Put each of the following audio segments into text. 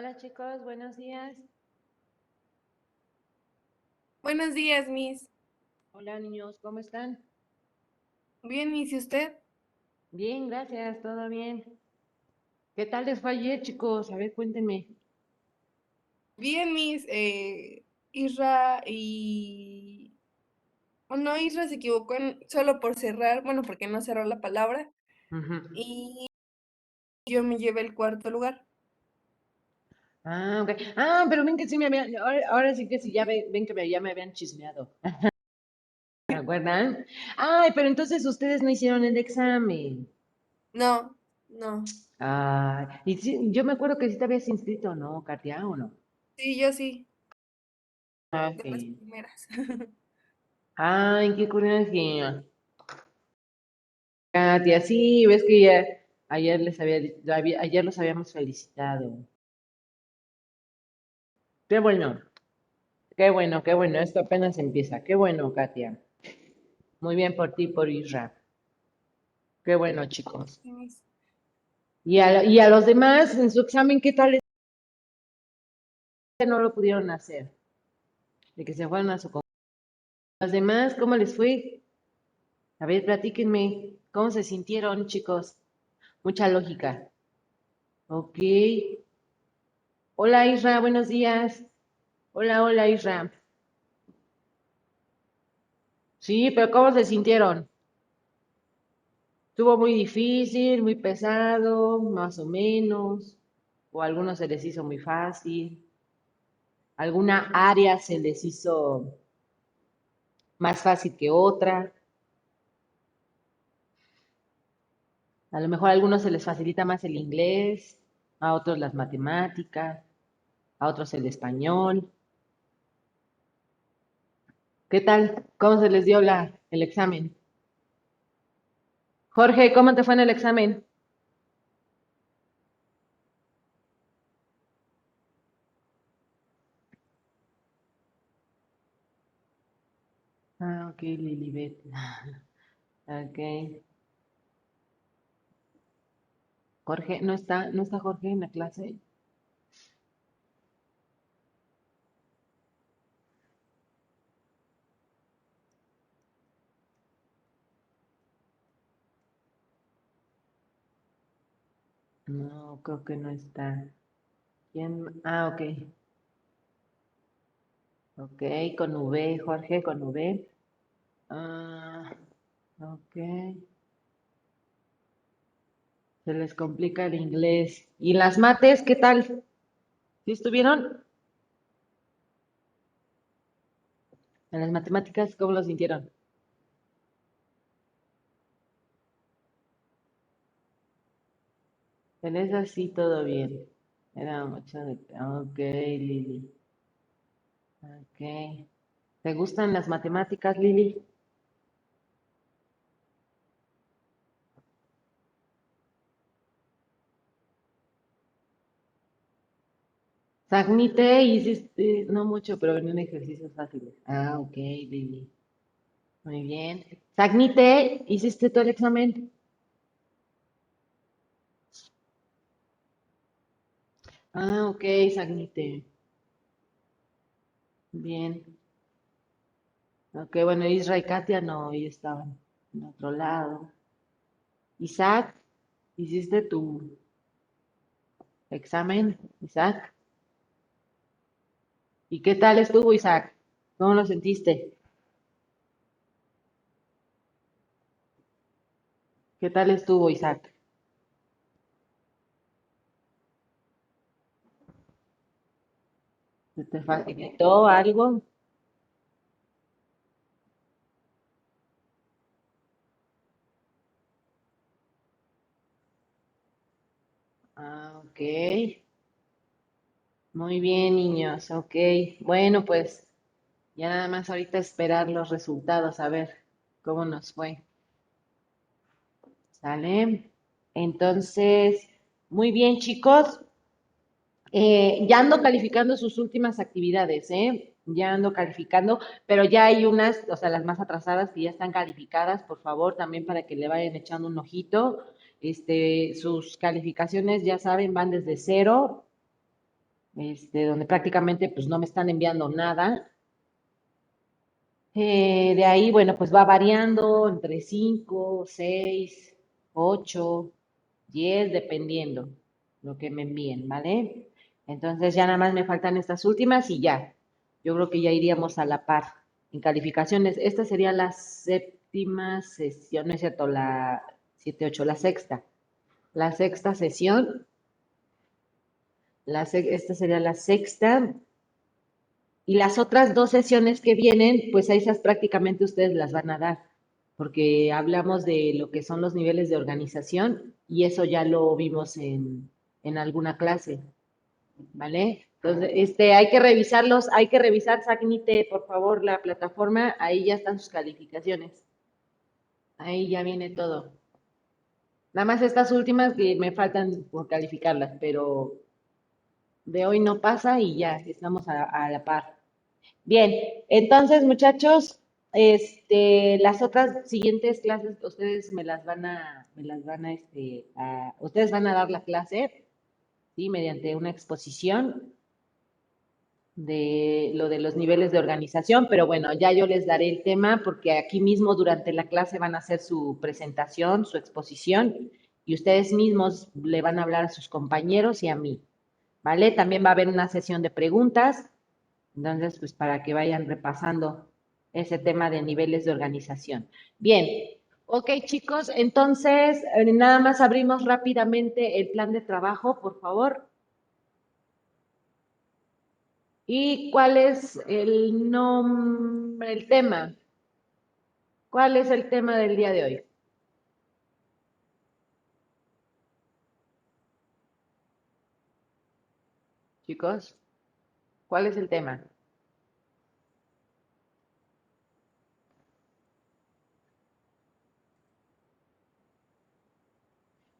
Hola chicos, buenos días. Buenos días, Miss. Hola niños, ¿cómo están? Bien, Miss, ¿y usted? Bien, gracias, todo bien. ¿Qué tal les fue ayer, chicos? A ver, cuéntenme. Bien, Miss. Isra y... Oh, no, Isra se equivocó solo por cerrar, bueno, porque no cerró la palabra. Ujú. Y yo me llevé el cuarto lugar. Ah, ok. Ah, pero ven que sí me habían, ahora sí que sí, ven que ya me habían chismeado. ¿Se acuerdan? Ay, pero entonces ustedes no hicieron el examen. No, no. Ah, y sí, yo me acuerdo que sí te habías inscrito, ¿no, Katia, o no? Sí, yo sí, Ah, de las ok. primeras. Ay, qué curiosidad. Katia, sí, ves que ya ayer les ayer los habíamos felicitado. Qué bueno. Qué bueno, qué bueno. Esto apenas empieza. Qué bueno, Katia. Muy bien por ti, por Isra. Qué bueno, chicos. Sí, Miss. Y a los demás, en su examen, ¿qué tal? No lo pudieron hacer. De que se fueron a su... Los demás, ¿cómo les fue? A ver, platíquenme. ¿Cómo se sintieron, chicos? Mucha lógica. Ok. Hola, Isra. Buenos días. Hola, hola, Isra. Sí, pero ¿cómo se sintieron? ¿Estuvo muy difícil, muy pesado, más o menos? ¿O a algunos se les hizo muy fácil? ¿Alguna área se les hizo más fácil que otra? A lo mejor a algunos se les facilita más el inglés, a otros las matemáticas, a otros el español. ¿Qué tal? ¿Cómo se les dio el examen? Jorge, ¿cómo te fue en el examen? Ah, ok, Lilibet. Ok. Jorge, ¿no está Jorge en la clase? No, creo que no está. ¿Quién? Ah, ok. Ok, con V, Jorge, con V. Ah, ok. Se les complica el inglés. ¿Y las mates, qué tal? ¿Sí estuvieron? En las matemáticas, ¿cómo lo sintieron? En esas sí, todo bien. Era mucho de... Ok, Lili. Ok. ¿Te gustan las matemáticas, Lili? Sagnite, hiciste, no mucho, pero en ejercicios fáciles. Ah, ok, Lili. Muy bien. Sagnite, ¿hiciste todo el examen? Ah, ok, Sagnite. Bien. Ok, bueno, Isra y Katia no, ellos estaban en otro lado. Isaac, ¿hiciste tu examen, Isaac? ¿Y qué tal estuvo, Isaac? ¿Cómo lo sentiste? ¿Qué tal estuvo, Isaac? ¿Se te facilitó algo? Ah, ok. Muy bien, niños. Ok. Bueno, pues ya nada más ahorita esperar los resultados, a ver cómo nos fue. ¿Sale? Entonces, muy bien, chicos. Ya ando calificando sus últimas actividades, ¿eh? Ya ando calificando, pero ya hay unas, o sea, las más atrasadas que ya están calificadas, por favor, también para que le vayan echando un ojito. Sus calificaciones, ya saben, van desde cero. donde prácticamente pues no me están enviando nada. De ahí, bueno, pues va variando entre 5, 6, 8, 10, dependiendo lo que me envíen, ¿vale? Entonces ya nada más me faltan estas últimas y ya. Yo creo que ya iríamos a la par en calificaciones. Esta sería la séptima sesión, no es cierto, la 7, 8, la sexta. La sexta sesión, esta sería la sexta. Y las otras dos sesiones que vienen, pues a esas prácticamente ustedes las van a dar, porque hablamos de lo que son los niveles de organización y eso ya lo vimos en alguna clase, ¿vale? Entonces, hay que revisarlos, hay que revisar, Sagnite, por favor, la plataforma, ahí ya están sus calificaciones, ahí ya viene todo. Nada más estas últimas que me faltan por calificarlas, pero de hoy no pasa y ya estamos a la par. Bien, entonces, muchachos, las otras siguientes clases ustedes ustedes van a dar la clase, ¿sí? Mediante una exposición de lo de los niveles de organización, pero bueno, ya yo les daré el tema porque aquí mismo durante la clase van a hacer su presentación, su exposición y ustedes mismos le van a hablar a sus compañeros y a mí, ¿vale? También va a haber una sesión de preguntas. Entonces, pues para que vayan repasando ese tema de niveles de organización. Bien, ok chicos, entonces nada más abrimos rápidamente el plan de trabajo, por favor. ¿Y cuál es el nombre, el tema? ¿Cuál es el tema del día de hoy, chicos? ¿Cuál es el tema?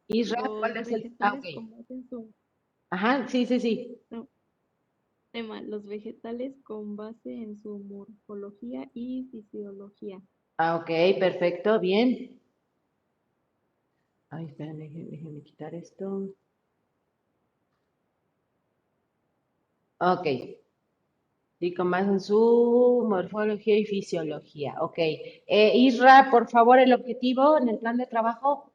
Isra, ¿cuál Los es el? Ah, ok. vegetales con base en su Ajá, sí, sí, sí. no, tema, los vegetales con base en su morfología y fisiología. Ah, ok, perfecto, bien. Ay, esperen, déjenme quitar esto. Ok, sí, con más en su morfología y fisiología. Ok. Isra, por favor, el objetivo en el plan de trabajo.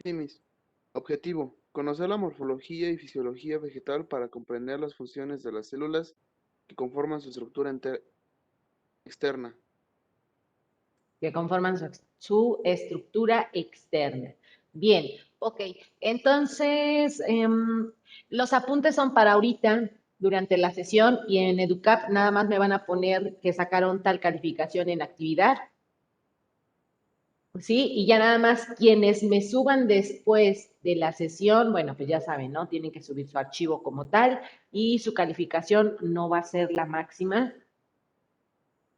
Sí, mis. Objetivo: conocer la morfología y fisiología vegetal para comprender las funciones de las células que conforman su estructura externa. Que conforman su estructura externa. Bien, ok. Entonces, los apuntes son para ahorita, durante la sesión, y en EduCap nada más me van a poner que sacaron tal calificación en actividad. ¿Sí? Y ya nada más quienes me suban después de la sesión, bueno, pues ya saben, ¿no? Tienen que subir su archivo como tal y su calificación no va a ser la máxima,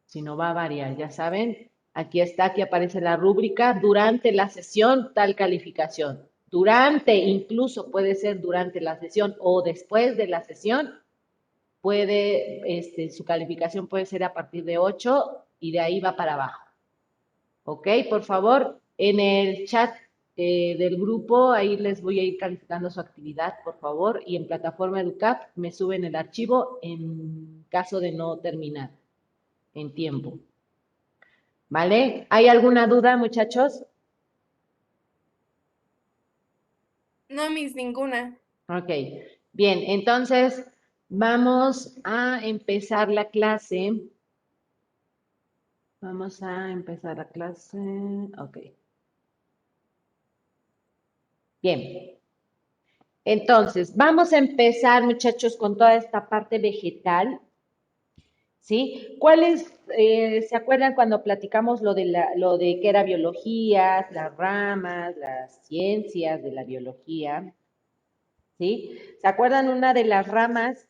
sino va a variar, ya saben. Aquí está, aquí aparece la rúbrica, durante la sesión tal calificación. Durante, incluso puede ser durante la sesión o después de la sesión, su calificación puede ser a partir de 8 y de ahí va para abajo. Ok, por favor, en el chat del grupo, ahí les voy a ir calificando su actividad, por favor, y en plataforma EduCap me suben el archivo en caso de no terminar en tiempo. ¿Vale? ¿Hay alguna duda, muchachos? No, mis, ninguna. Ok, bien, entonces vamos a empezar la clase. Vamos a empezar la clase. Ok, bien. Entonces, vamos a empezar, muchachos, con toda esta parte vegetal, ¿sí? ¿Se acuerdan cuando platicamos lo de qué era biología, las ramas, las ciencias de la biología, ¿sí? ¿Se acuerdan una de las ramas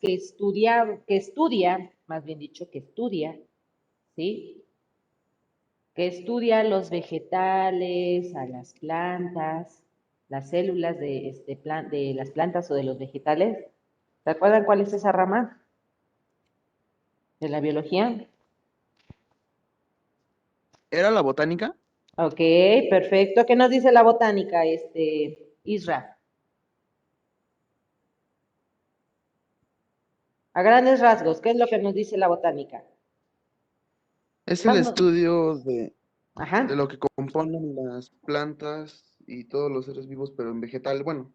más bien dicho, que estudia, ¿sí? Que estudia los vegetales, a las plantas, las células de las plantas o de los vegetales? ¿Se acuerdan cuál es esa rama de la biología? ¿Era la botánica? Ok, perfecto. ¿Qué nos dice la botánica, Isra? A grandes rasgos, ¿qué es lo que nos dice la botánica? Es el Vamos. estudio de Ajá. lo que componen las plantas y todos los seres vivos, pero en vegetal, bueno,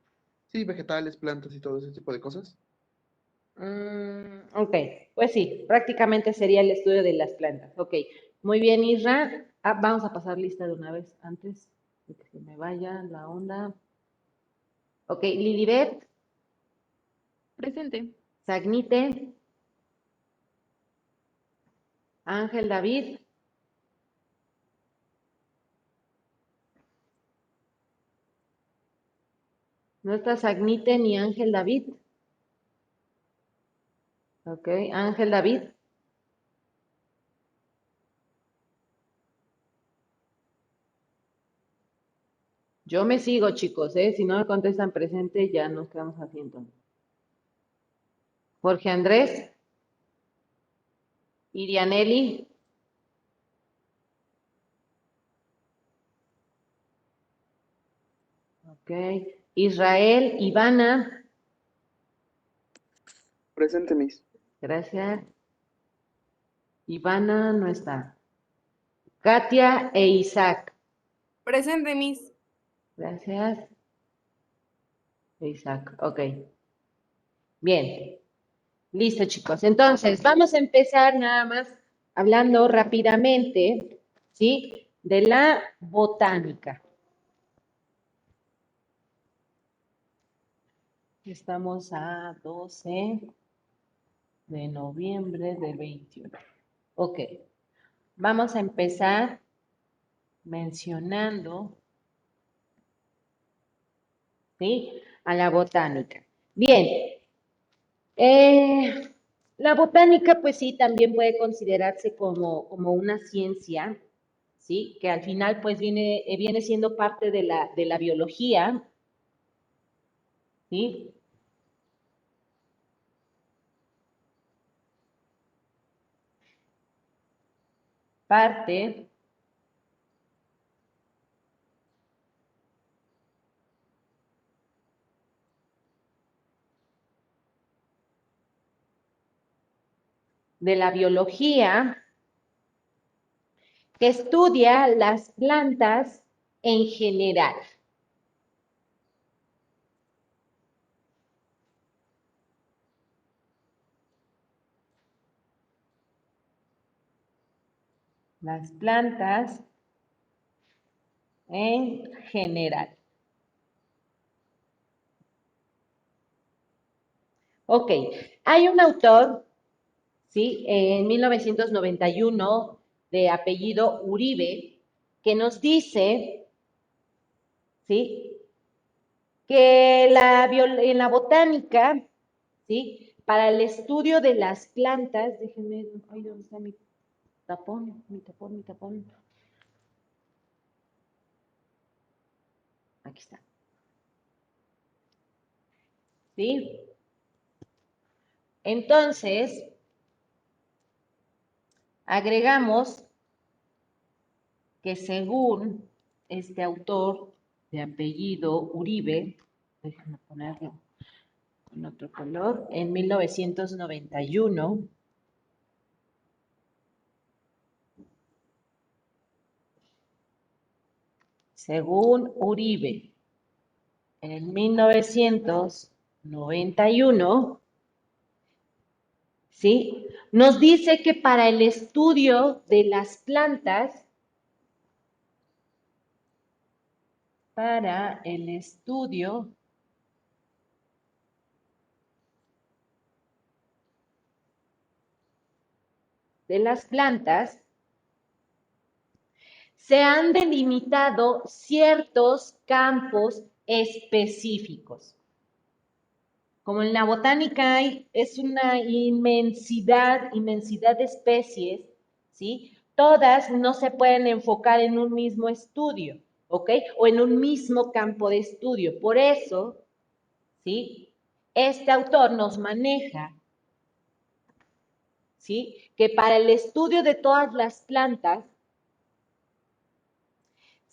sí, vegetales, plantas y todo ese tipo de cosas. Ok, pues sí, prácticamente sería el estudio de las plantas. Ok, muy bien, Isra. Vamos a pasar lista de una vez antes de que se me vaya la onda. Ok, Lilibet, Presente. Sagnite, Ángel David, no está Sagnite ni Ángel David. Ok, Ángel David. Yo me sigo, chicos, ¿eh? Si no me contestan presente, ya nos quedamos haciendo. Jorge Andrés, Irianeli, ok, Israel, Ivana, Presente, Miss. gracias. Ivana no está. Katia e Isaac, Presente, Miss. gracias. Isaac, ok. Bien, listo, chicos. Entonces, vamos a empezar nada más hablando rápidamente, ¿sí? De la botánica. Estamos a 12 de noviembre del 21. Ok, vamos a empezar mencionando, ¿sí? A la botánica. Bien, la botánica, pues sí, también puede considerarse como una ciencia, ¿sí? Que al final, pues viene siendo parte de la biología, ¿sí? Parte de la biología que estudia las plantas en general. Las plantas en general. Ok, hay un autor, ¿sí? En 1991, de apellido Uribe, que nos dice, ¿sí? Que en la botánica, ¿sí? Para el estudio de las plantas, déjenme, ay, ¿dónde está mi tapón? Mi tapón, mi tapón. Aquí está. ¿Sí? Entonces, agregamos que según este autor de apellido Uribe, déjenme ponerlo en otro color, en 1991, según Uribe, en 1991, ¿sí? Nos dice que para el estudio de las plantas, para el estudio de las plantas, se han delimitado ciertos campos específicos. Como en la botánica es una inmensidad de especies, ¿sí? Todas no se pueden enfocar en un mismo estudio, ¿ok? O en un mismo campo de estudio. Por eso, ¿sí? Este autor nos maneja, ¿sí? Que para el estudio de todas las plantas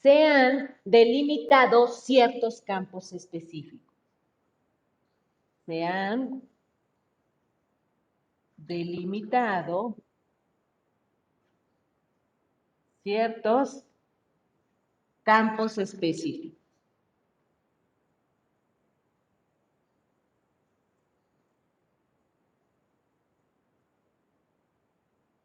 se han delimitado ciertos campos específicos. Se han delimitado ciertos campos específicos.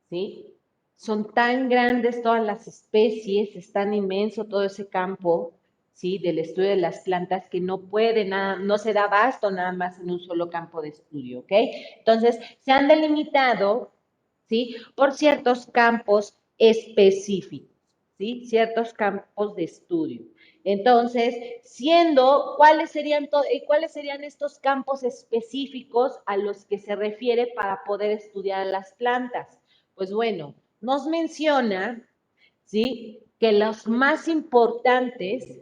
¿Sí? Son tan grandes todas las especies, es tan inmenso todo ese campo, ¿sí? Del estudio de las plantas que no puede nada, no se da abasto nada más en un solo campo de estudio, ¿ok? Entonces, se han delimitado, ¿sí? Por ciertos campos específicos, ¿sí? Ciertos campos de estudio. Entonces, ¿cuáles serían estos campos específicos a los que se refiere para poder estudiar las plantas? Pues bueno, nos menciona, ¿sí? Que los más importantes,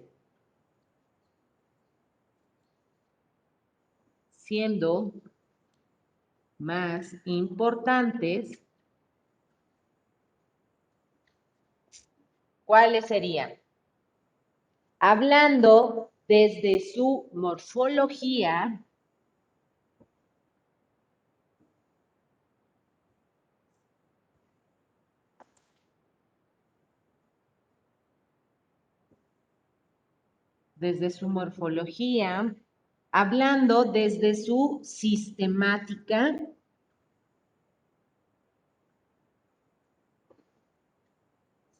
siendo más importantes, ¿cuáles serían? Hablando desde su morfología, hablando desde su sistemática,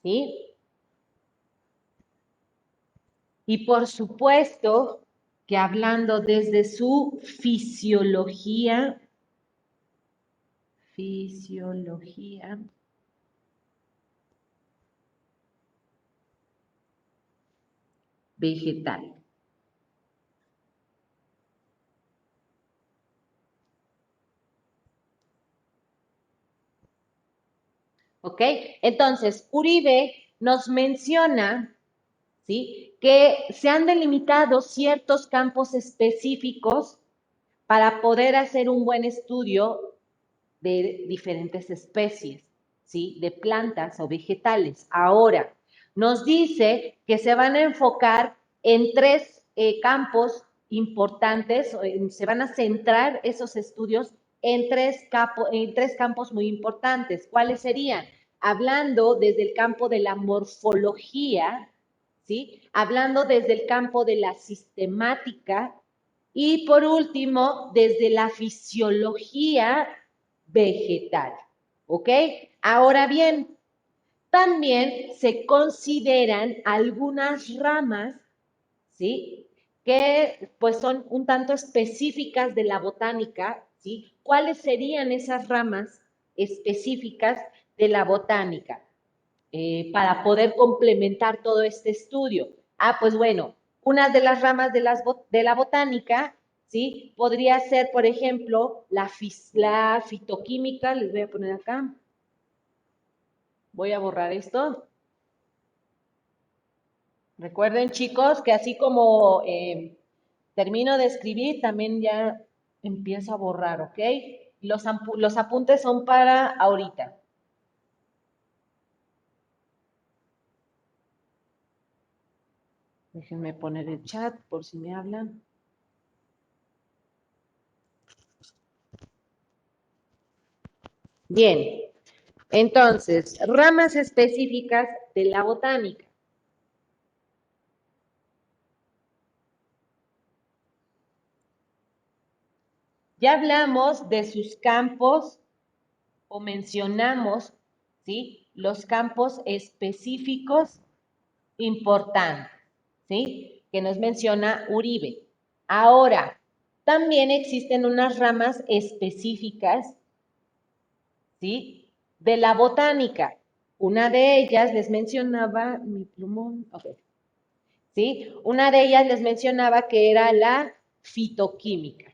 ¿sí? Y por supuesto que hablando desde su fisiología vegetal. ¿Ok? Entonces, Uribe nos menciona, ¿sí? Que se han delimitado ciertos campos específicos para poder hacer un buen estudio de diferentes especies, ¿sí? De plantas o vegetales. Ahora, nos dice que se van a enfocar en tres campos importantes, se van a centrar esos estudios en tres campos muy importantes. ¿Cuáles serían? Hablando desde el campo de la morfología, ¿sí? Hablando desde el campo de la sistemática y por último, desde la fisiología vegetal. ¿Ok? Ahora bien, también se consideran algunas ramas, ¿sí? Que pues son un tanto específicas de la botánica, ¿sí? ¿Cuáles serían esas ramas específicas de la botánica para poder complementar todo este estudio? Ah, pues bueno, una de las ramas de la botánica, ¿sí? Podría ser, por ejemplo, la fitoquímica, les voy a poner acá. Voy a borrar esto. Recuerden, chicos, que así como termino de escribir, también ya empiezo a borrar, ¿ok? Los apuntes son para ahorita. Déjenme poner el chat por si me hablan. Bien, entonces, ramas específicas de la botánica. Ya hablamos de sus campos o mencionamos, ¿sí? Los campos específicos importantes, ¿sí? Que nos menciona Uribe. Ahora, también existen unas ramas específicas, ¿sí? De la botánica. Una de ellas les mencionaba, mi plumón, ok. ¿Sí? Una de ellas les mencionaba que era la fitoquímica.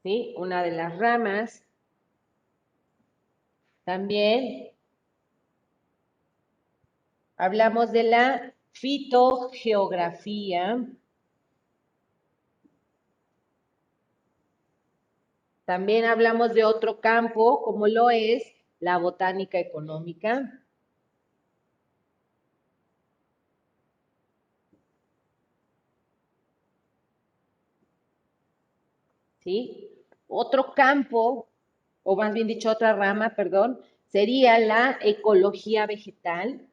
¿Sí? Una de las ramas. También hablamos de la fitogeografía. También hablamos de otro campo, como lo es la botánica económica. ¿sí? Otro campo, o más bien dicho, otra rama, perdón, sería la ecología vegetal.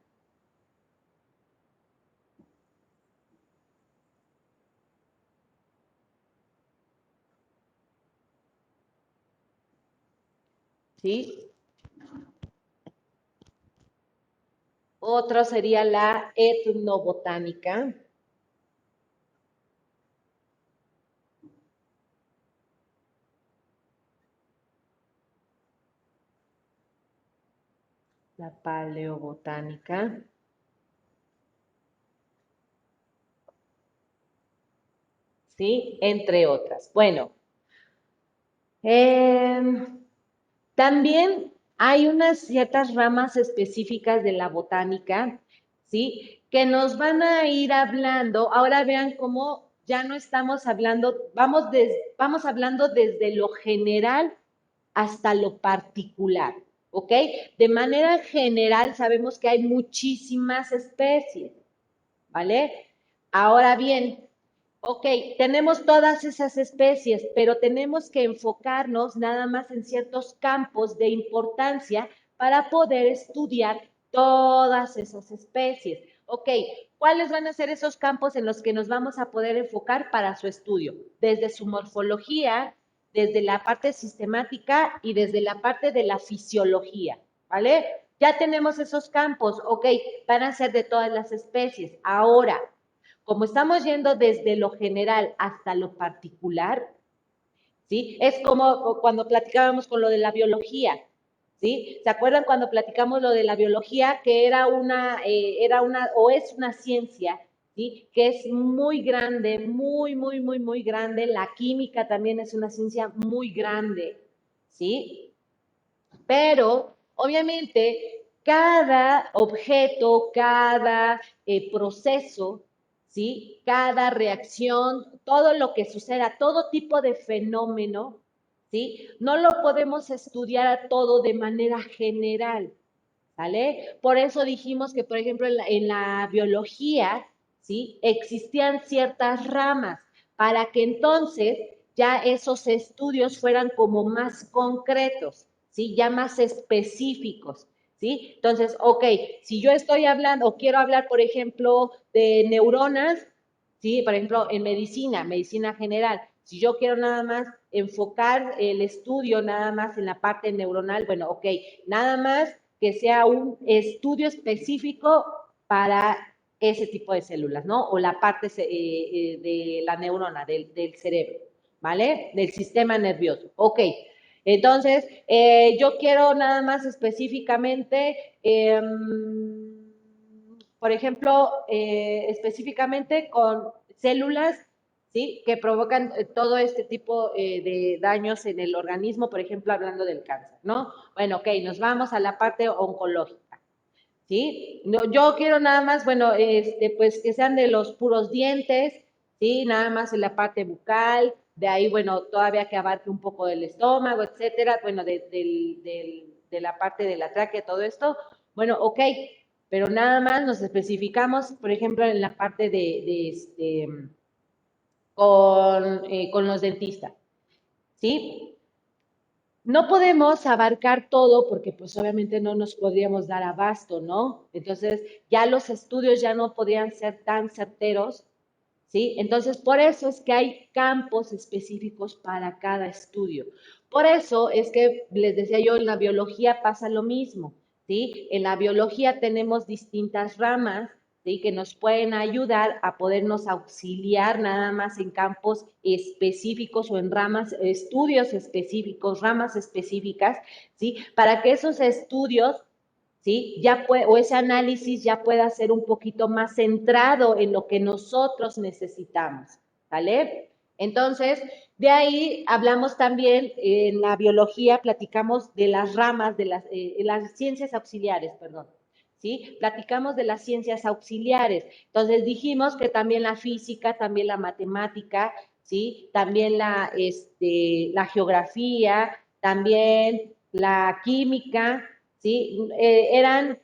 ¿Sí? Otro sería la etnobotánica. La paleobotánica. ¿Sí? Entre otras. Bueno, también hay unas ciertas ramas específicas de la botánica, ¿sí? Que nos van a ir hablando. Ahora vean cómo ya no estamos hablando, vamos hablando desde lo general hasta lo particular, ¿ok? De manera general sabemos que hay muchísimas especies, ¿vale? Ahora bien, ok, tenemos todas esas especies, pero tenemos que enfocarnos nada más en ciertos campos de importancia para poder estudiar todas esas especies. Ok, ¿cuáles van a ser esos campos en los que nos vamos a poder enfocar para su estudio? Desde su morfología, desde la parte sistemática y desde la parte de la fisiología, ¿vale? Ya tenemos esos campos, ok, van a ser de todas las especies. Ahora, como estamos yendo desde lo general hasta lo particular, ¿sí? Es como cuando platicábamos con lo de la biología, ¿sí? ¿Se acuerdan cuando platicamos lo de la biología? Que o es una ciencia, ¿sí? Que es muy grande, muy grande. La química también es una ciencia muy grande, ¿sí? Pero, obviamente, cada objeto, cada proceso, ¿sí? Cada reacción, todo lo que suceda, todo tipo de fenómeno, ¿sí? No lo podemos estudiar todo de manera general, ¿vale? Por eso dijimos que, por ejemplo, en la biología, ¿sí? Existían ciertas ramas para que entonces ya esos estudios fueran como más concretos, ¿sí? Ya más específicos, ¿sí? Entonces, ok, si yo estoy hablando o quiero hablar, por ejemplo, de neuronas, ¿sí? Por ejemplo, en medicina general, si yo quiero nada más enfocar el estudio nada más en la parte neuronal, bueno, ok, nada más que sea un estudio específico para ese tipo de células, ¿no? O la parte de la neurona, del cerebro, ¿vale? Del sistema nervioso. Ok, entonces, yo quiero nada más específicamente, por ejemplo, específicamente con células, ¿sí? Que provocan todo este tipo de daños en el organismo, por ejemplo, hablando del cáncer, ¿no? Bueno, ok, nos vamos a la parte oncológica, ¿sí? No, yo quiero nada más, bueno, pues que sean de los puros dientes, ¿sí? Nada más en la parte bucal, de ahí, bueno, todavía que abarque un poco del estómago, etcétera, bueno, de la parte de la tráquea, todo esto, bueno, ok, pero nada más nos especificamos, por ejemplo, en la parte con los dentistas, ¿sí? No podemos abarcar todo porque pues obviamente no nos podríamos dar abasto, ¿no? Entonces ya los estudios ya no podrían ser tan certeros, ¿sí? Entonces por eso es que hay campos específicos para cada estudio. Por eso es que les decía yo, en la biología pasa lo mismo, ¿sí? En la biología tenemos distintas ramas, ¿sí? Que nos pueden ayudar a podernos auxiliar nada más en campos específicos o en ramas, estudios específicos, ramas específicas, ¿sí? Para que esos estudios, ¿sí? O ese análisis ya pueda ser un poquito más centrado en lo que nosotros necesitamos, ¿vale? Entonces, de ahí hablamos también en la biología, platicamos de las ramas de las ciencias auxiliares, perdón, ¿sí? Platicamos de las ciencias auxiliares. Entonces dijimos que también la física, también la matemática, ¿sí? También la geografía, también la química, ¿sí? Eran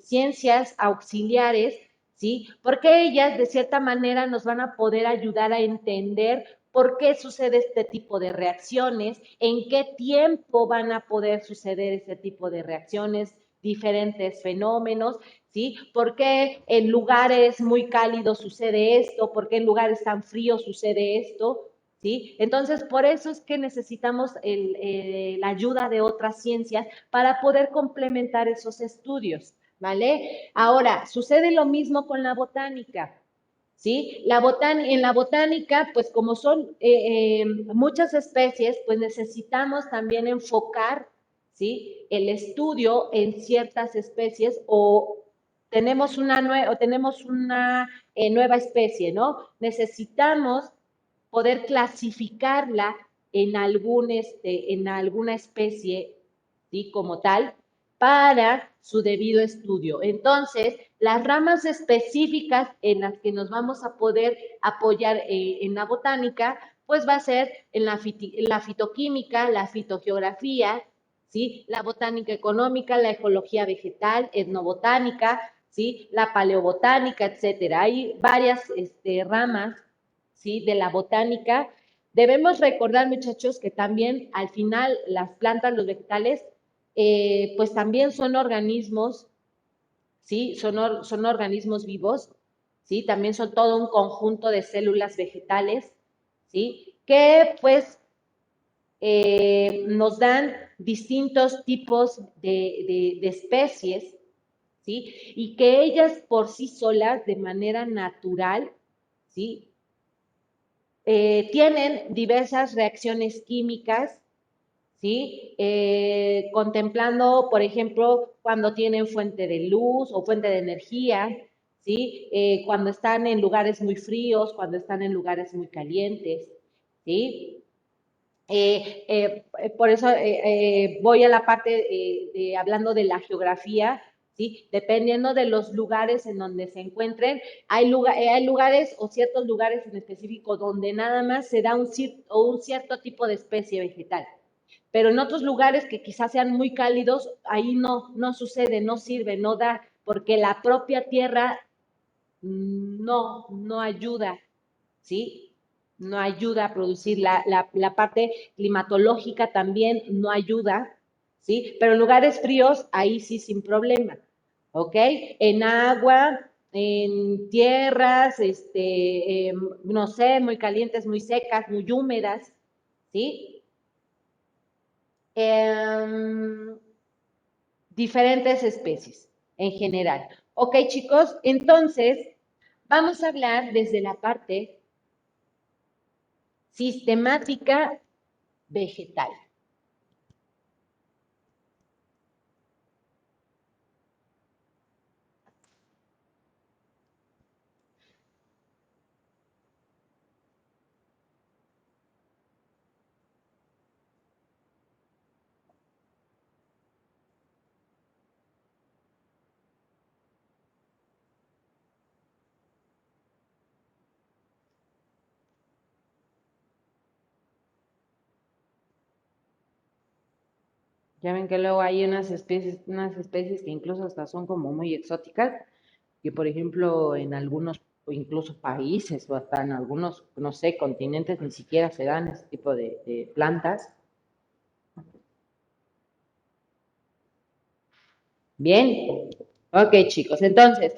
ciencias auxiliares, ¿sí? Porque ellas de cierta manera nos van a poder ayudar a entender por qué sucede este tipo de reacciones, en qué tiempo van a poder suceder ese tipo de reacciones, diferentes fenómenos, ¿sí? ¿Por qué en lugares muy cálidos sucede esto? ¿Por qué en lugares tan fríos sucede esto? ¿Sí? Entonces, por eso es que necesitamos la ayuda de otras ciencias para poder complementar esos estudios, ¿vale? Ahora, sucede lo mismo con la botánica. ¿Sí? En la botánica, pues como son muchas especies, pues necesitamos también enfocar, ¿sí? El estudio en ciertas especies o tenemos una nueva especie, ¿no? Necesitamos poder clasificarla en alguna especie, ¿sí? Como tal, para su debido estudio. Entonces, las ramas específicas en las que nos vamos a poder apoyar en la botánica, pues va a ser en la fitoquímica, la fitogeografía, ¿sí? La botánica económica, la ecología vegetal, etnobotánica, ¿sí? La paleobotánica, etcétera. Hay varias ramas, ¿sí? De la botánica. Debemos recordar, muchachos, que también al final las plantas, los vegetales, pues también son organismos, ¿sí? Son organismos vivos, ¿sí? También son todo un conjunto de células vegetales, ¿sí? Que pues nos dan distintos tipos de especies, ¿sí? Y que ellas por sí solas, de manera natural, ¿sí? Tienen diversas reacciones químicas, ¿sí? Contemplando, por ejemplo, cuando tienen fuente de luz o fuente de energía, ¿sí? Cuando están en lugares muy fríos, cuando están en lugares muy calientes, ¿sí? Por eso voy a la parte hablando de la geografía, ¿sí? Dependiendo de los lugares en donde se encuentren, hay lugares o ciertos lugares en específico donde nada más se da un cierto tipo de especie vegetal. Pero en otros lugares que quizás sean muy cálidos, ahí no sucede, no sirve, no da, porque la propia tierra no ayuda, ¿sí? No ayuda a producir, la parte climatológica también no ayuda, ¿sí? Pero en lugares fríos, ahí sí sin problema, ¿ok? En agua, en tierras, no sé, muy calientes, muy secas, muy húmedas, ¿sí? Em, diferentes especies en general. Ok, chicos, entonces vamos a hablar desde la parte sistemática vegetal. Ya ven que luego hay unas especies que incluso hasta son como muy exóticas, que por ejemplo en algunos o incluso países o hasta en algunos, no sé, continentes ni siquiera se dan ese tipo de plantas. Bien, ok chicos, entonces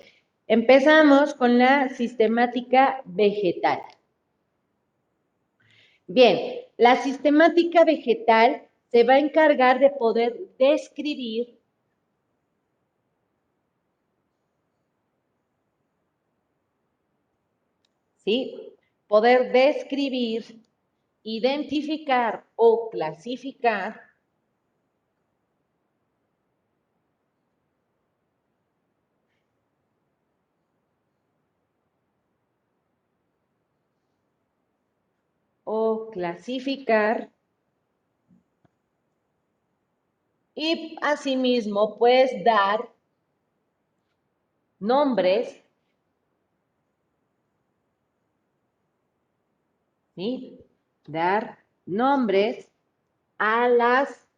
empezamos con la sistemática vegetal. Bien, la sistemática vegetal se va a encargar de poder describir ¿sí? Poder describir, identificar o clasificar y asimismo pues dar nombres, ¿sí? Dar nombres a las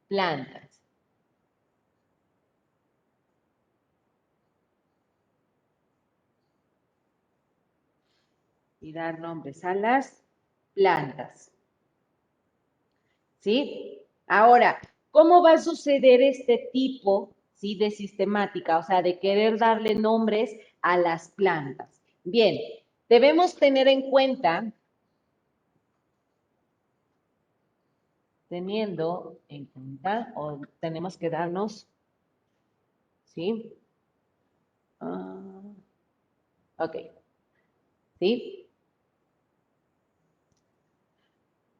plantas. Y dar nombres a las plantas. ¿Sí? Ahora, ¿cómo va a suceder este tipo, ¿sí?, de sistemática? O sea, de querer darle nombres a las plantas. Bien, debemos tener en cuenta, o tenemos que darnos, ¿sí? Ok, ¿sí?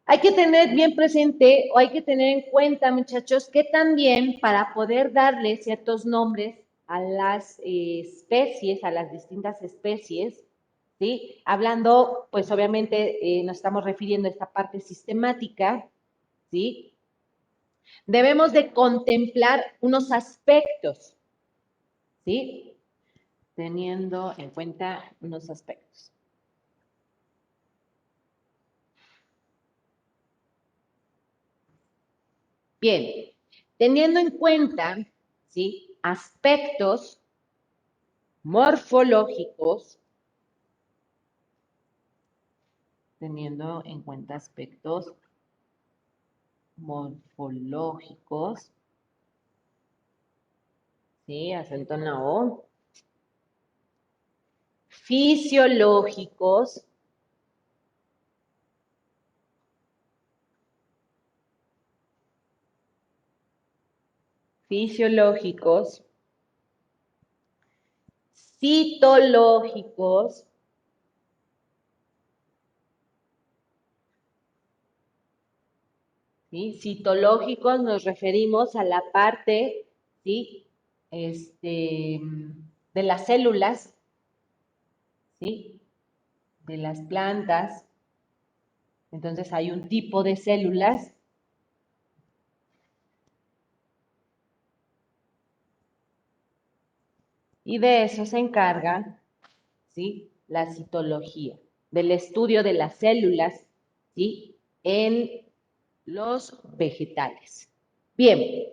Hay que tener bien presente o hay que tener en cuenta, muchachos, que también para poder darle ciertos nombres a las especies, a las distintas especies, ¿sí? Hablando, pues obviamente nos estamos refiriendo a esta parte sistemática, ¿sí? Debemos de contemplar unos aspectos, ¿sí? Teniendo en cuenta unos aspectos. Bien, teniendo en cuenta, ¿sí?, aspectos morfológicos, teniendo en cuenta aspectos morfológicos, ¿sí?, acento en la O, fisiológicos, citológicos, ¿sí? Citológicos nos referimos a la parte, ¿sí?, de las células, ¿sí?, de las plantas. Entonces hay un tipo de células y de eso se encarga, ¿sí?, la citología, del estudio de las células, ¿sí?, en los vegetales. Bien,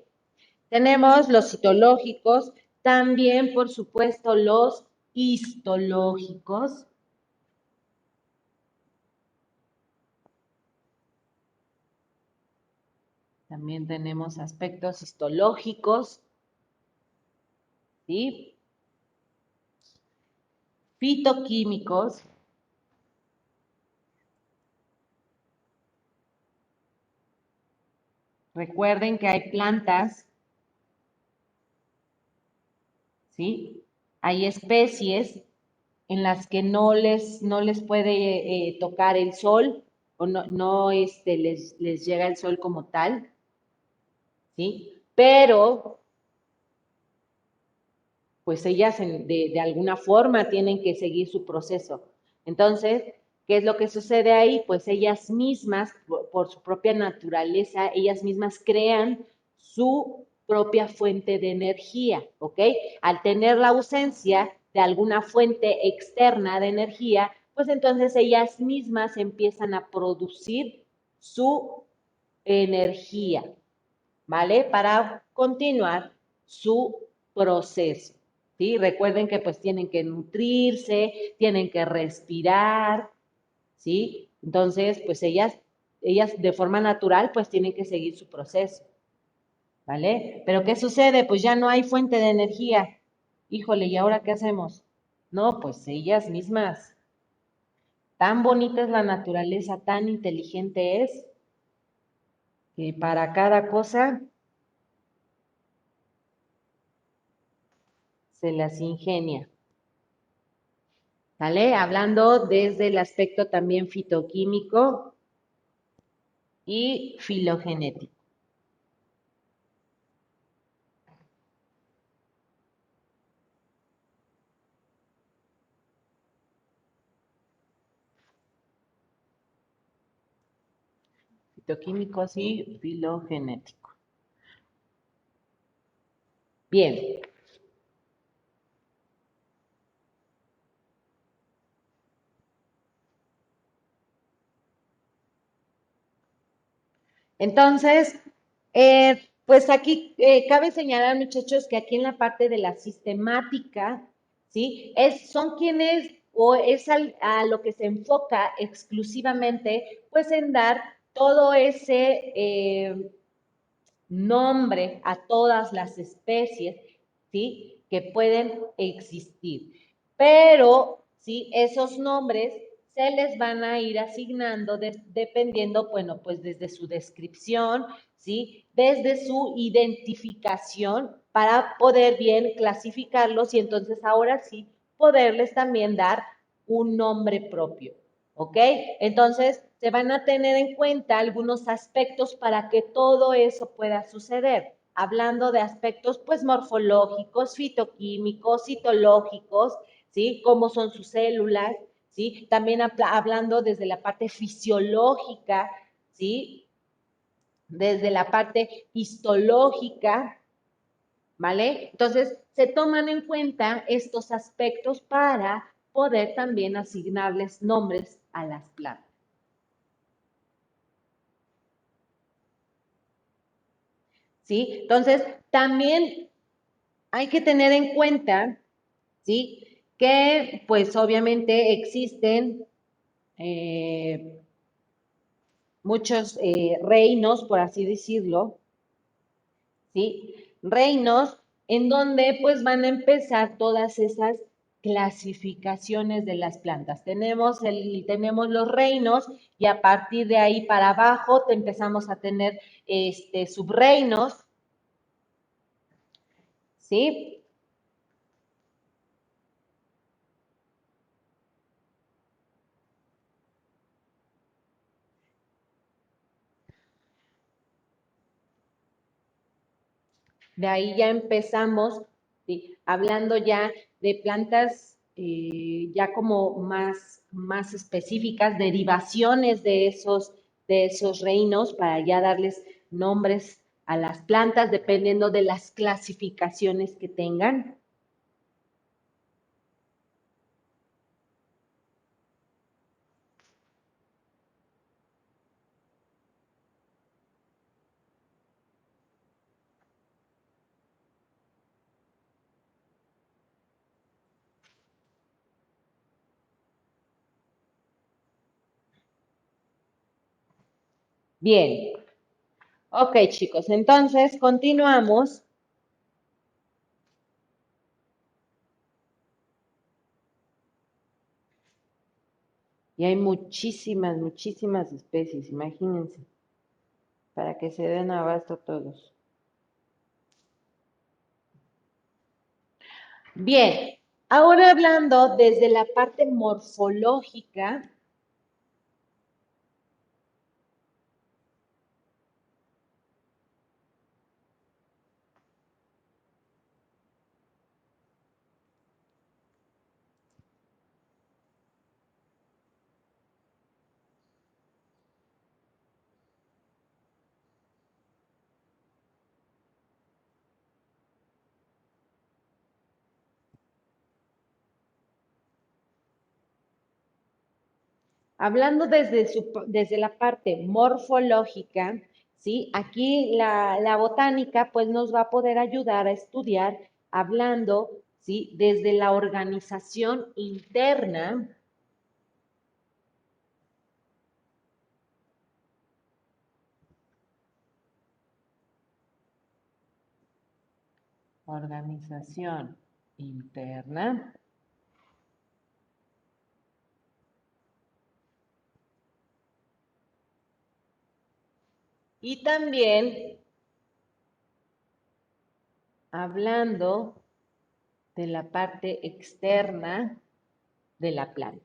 tenemos los citológicos, también, por supuesto, los histológicos. También tenemos aspectos histológicos, ¿sí? Fitoquímicos. Recuerden que hay plantas, ¿sí? Hay especies en las que no les puede tocar el sol o no les llega el sol como tal, ¿sí? Pero, pues ellas de alguna forma tienen que seguir su proceso. Entonces, ¿qué es lo que sucede ahí? Pues ellas mismas, por su propia naturaleza, ellas mismas crean su propia fuente de energía, ¿ok? Al tener la ausencia de alguna fuente externa de energía, pues entonces ellas mismas empiezan a producir su energía, ¿vale? Para continuar su proceso, ¿sí? Recuerden que pues tienen que nutrirse, tienen que respirar, ¿sí? Entonces, pues ellas de forma natural pues tienen que seguir su proceso, ¿vale? Pero ¿qué sucede? Pues ya no hay fuente de energía. Híjole, ¿y ahora qué hacemos? No, pues ellas mismas. Tan bonita es la naturaleza, tan inteligente es, que para cada cosa se las ingenia. ¿Sale? Hablando desde el aspecto también fitoquímico y filogenético. Fitoquímicos y filogenético. Bien. Entonces, pues aquí cabe señalar, muchachos, que aquí en la parte de la sistemática, ¿sí? Son quienes o es a lo que se enfoca exclusivamente, pues en dar todo ese nombre a todas las especies, ¿sí? Que pueden existir. Pero, ¿sí? Esos nombres se les van a ir asignando dependiendo, bueno, pues desde su descripción, ¿sí? Desde su identificación para poder bien clasificarlos y entonces ahora sí poderles también dar un nombre propio. ¿Ok? Entonces, se van a tener en cuenta algunos aspectos para que todo eso pueda suceder. Hablando de aspectos, pues, morfológicos, fitoquímicos, citológicos, ¿sí? Cómo son sus células, ¿sí? También hablando desde la parte fisiológica, ¿sí? Desde la parte histológica, ¿vale? Entonces, se toman en cuenta estos aspectos para poder también asignarles nombres a las plantas. ¿Sí? Entonces, también hay que tener en cuenta, ¿sí? Que pues obviamente existen muchos reinos, por así decirlo, ¿sí? Reinos en donde pues van a empezar todas esas clasificaciones de las plantas. Tenemos los reinos y a partir de ahí para abajo empezamos a tener subreinos, ¿sí? De ahí ya empezamos, ¿sí? Hablando ya de plantas ya como más específicas, derivaciones de esos reinos para ya darles nombres a las plantas dependiendo de las clasificaciones que tengan. Bien, ok chicos, entonces continuamos. Y hay muchísimas especies, imagínense, para que se den abasto todos. Bien, ahora hablando desde la parte morfológica, hablando desde la parte morfológica, ¿sí? Aquí la botánica pues nos va a poder ayudar a estudiar hablando, ¿sí? Desde la organización interna. Organización interna. Y también hablando de la parte externa de la planta.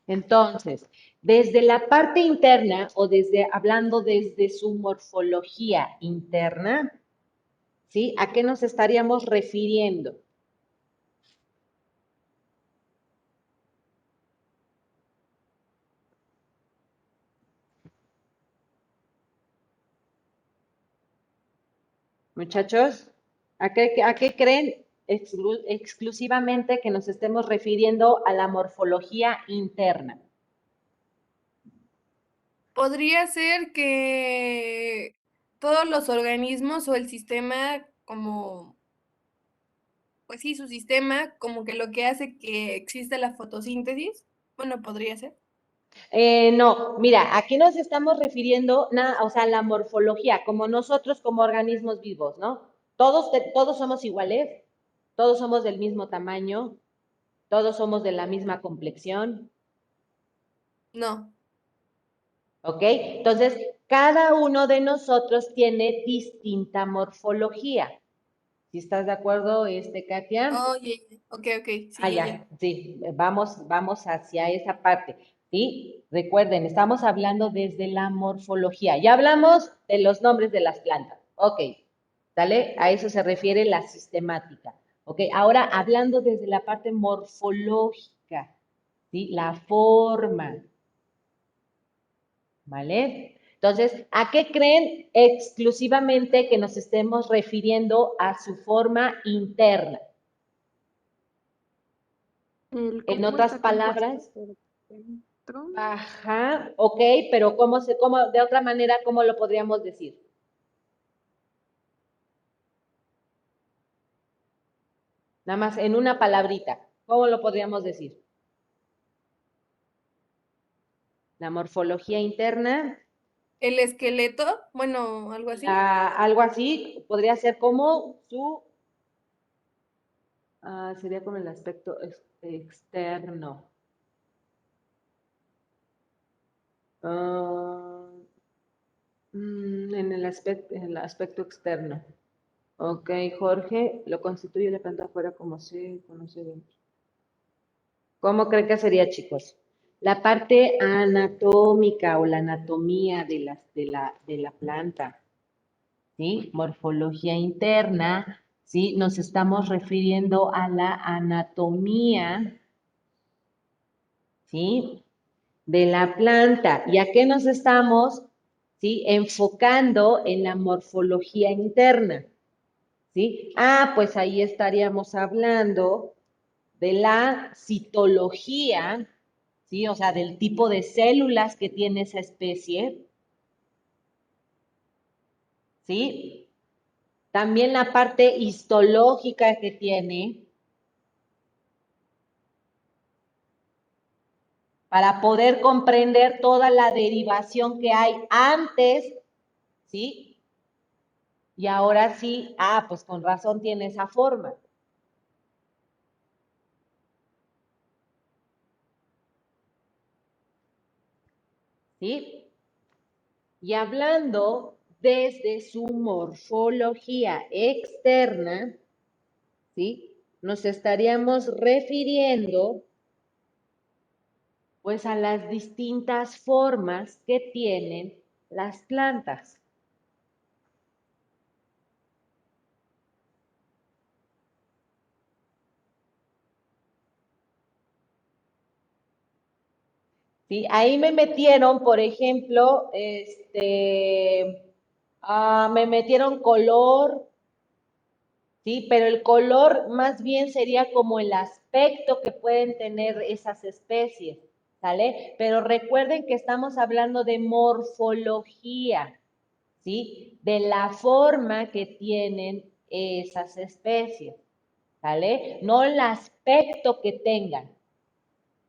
Entonces, desde la parte interna o hablando desde su morfología interna, ¿sí? ¿A qué nos estaríamos refiriendo? Muchachos, ¿a qué creen? exclusivamente que nos estemos refiriendo a la morfología interna. Podría ser que todos los organismos o el sistema como, pues sí, su sistema como que lo que hace que exista la fotosíntesis. Bueno, podría ser. No, mira, aquí nos estamos refiriendo, o sea, a la morfología, como nosotros como organismos vivos, ¿no? Todos somos iguales, todos somos del mismo tamaño, todos somos de la misma complexión, No. ¿ok? Entonces, cada uno de nosotros tiene distinta morfología. ¿Sí estás de acuerdo, Katia? Oye, ok, Ah, sí, ya. ya, sí, vamos hacia esa parte, ¿sí? Recuerden, estamos hablando desde la morfología. Ya hablamos de los nombres de las plantas, ok, ¿sale? A eso se refiere la sistemática, ok. Ahora, hablando desde la parte morfológica, ¿sí? La forma, ¿vale? Entonces, ¿a qué creen exclusivamente que nos estemos refiriendo a su forma interna? En ¿Cómo otras está compuesta palabras, por dentro? ajá, ok, pero de otra manera, ¿cómo lo podríamos decir? Nada más en una palabrita, ¿cómo lo podríamos decir? La morfología interna, El esqueleto, bueno, algo así. algo así, podría ser como sería como el aspecto externo. Ah, en el aspecto externo. Ok, Jorge, lo constituye la planta afuera como se conoce dentro. ¿Cómo creen que sería, chicos? La parte anatómica o la anatomía de la planta, ¿sí? Morfología interna, ¿sí? Nos estamos refiriendo a la anatomía, ¿sí? De la planta. ¿Y a qué nos estamos, ¿sí? Enfocando en la morfología interna, ¿sí? Pues ahí estaríamos hablando de la citología, ¿sí? O sea, del tipo de células que tiene esa especie, ¿sí? También la parte histológica que tiene para poder comprender toda la derivación que hay antes, ¿sí? Y ahora sí, pues con razón tiene esa forma. ¿Sí? Y hablando desde su morfología externa, ¿sí? Nos estaríamos refiriendo pues a las distintas formas que tienen las plantas. ¿Sí? Ahí me metieron, por ejemplo, me metieron color, ¿sí? Pero el color más bien sería como el aspecto que pueden tener esas especies, ¿sale? Pero recuerden que estamos hablando de morfología, ¿sí? De la forma que tienen esas especies, ¿sale? No el aspecto que tengan,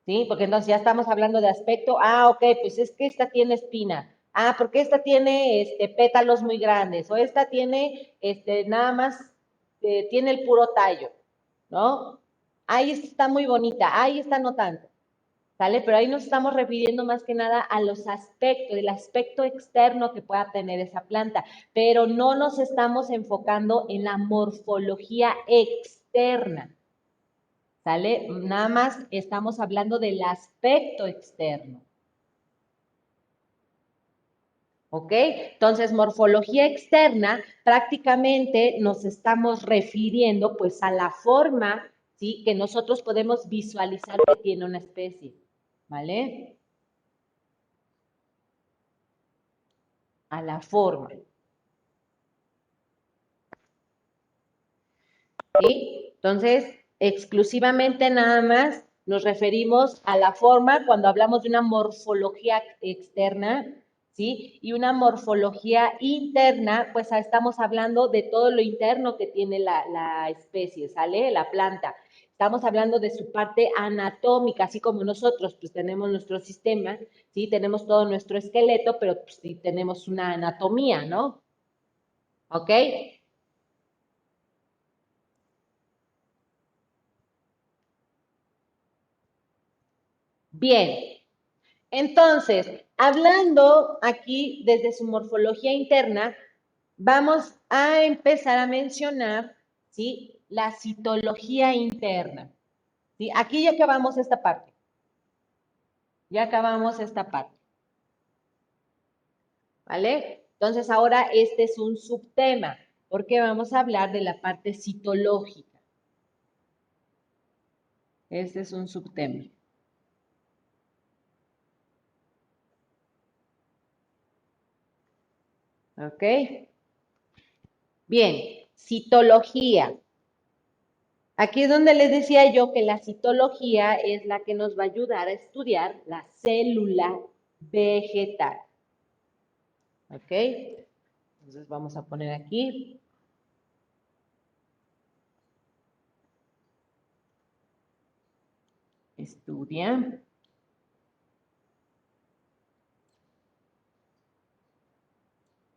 ¿sí? Porque entonces ya estamos hablando de aspecto, ok, pues es que esta tiene espina, porque esta tiene pétalos muy grandes, o esta tiene nada más, tiene el puro tallo, ¿no? Ahí está muy bonita, ahí está no tanto, ¿sale? Pero ahí nos estamos refiriendo más que nada a los aspectos, el aspecto externo que pueda tener esa planta, pero no nos estamos enfocando en la morfología externa. ¿Sale? Nada más estamos hablando del aspecto externo. ¿Ok? Entonces, morfología externa, prácticamente nos estamos refiriendo pues a la forma, ¿sí? Que nosotros podemos visualizar que tiene una especie. ¿Vale? A la forma. ¿Sí? Entonces, exclusivamente nada más nos referimos a la forma cuando hablamos de una morfología externa, ¿sí? Y una morfología interna, pues estamos hablando de todo lo interno que tiene la especie, ¿sale? La planta. Estamos hablando de su parte anatómica, así como nosotros, pues tenemos nuestro sistema, ¿sí? Tenemos todo nuestro esqueleto, pero pues, sí tenemos una anatomía, ¿no? ¿Ok? Bien, entonces, hablando aquí desde su morfología interna, vamos a empezar a mencionar, ¿sí? La citología interna, ¿sí? Aquí ya acabamos esta parte. Ya acabamos esta parte. ¿Vale? Entonces, ahora este es un subtema, porque vamos a hablar de la parte citológica. Este es un subtema. ¿Ok? Bien, citología. Aquí es donde les decía yo que la citología es la que nos va a ayudar a estudiar la célula vegetal. ¿Ok? Entonces vamos a poner aquí. Estudia.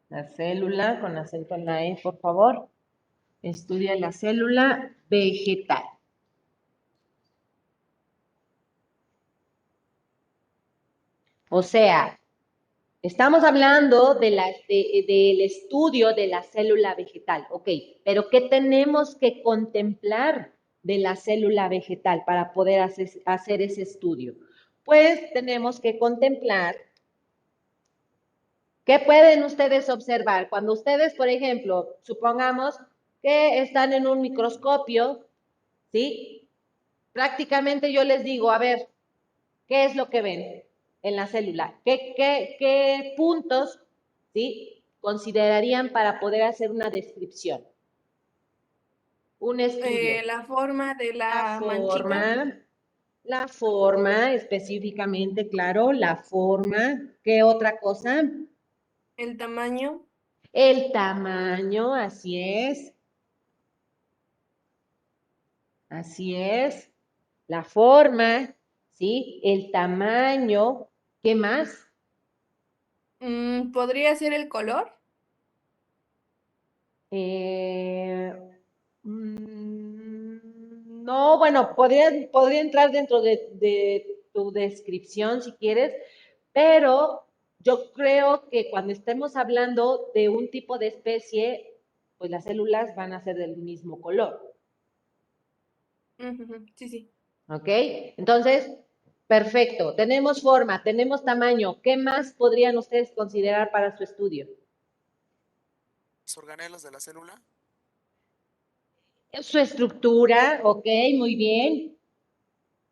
La célula, con acento en la E, por favor. Estudia la célula vegetal. O sea, estamos hablando del estudio de la célula vegetal, ok, pero ¿qué tenemos que contemplar de la célula vegetal para poder hacer ese estudio? Pues tenemos que contemplar, ¿qué pueden ustedes observar? Cuando ustedes, por ejemplo, supongamos que están en un microscopio, ¿sí? Prácticamente yo les digo, a ver, ¿qué es lo que ven en la célula? ¿Qué puntos, ¿sí? Considerarían para poder hacer una descripción? Un estudio. La forma de La la manchita, la forma específicamente, claro, la forma. ¿Qué otra cosa? el tamaño, El tamaño, así es. Así es. La forma, ¿sí? El tamaño. ¿Qué más? podría ser el color. Eh, no, bueno, podría entrar dentro de tu descripción si quieres, pero yo creo que cuando estemos hablando de un tipo de especie, pues las células van a ser del mismo color, Ujú, sí, sí. ¿ok? Entonces, perfecto, tenemos forma, tenemos tamaño, ¿qué más podrían ustedes considerar para su estudio? Los organelos de la célula. Su estructura, ok, muy bien.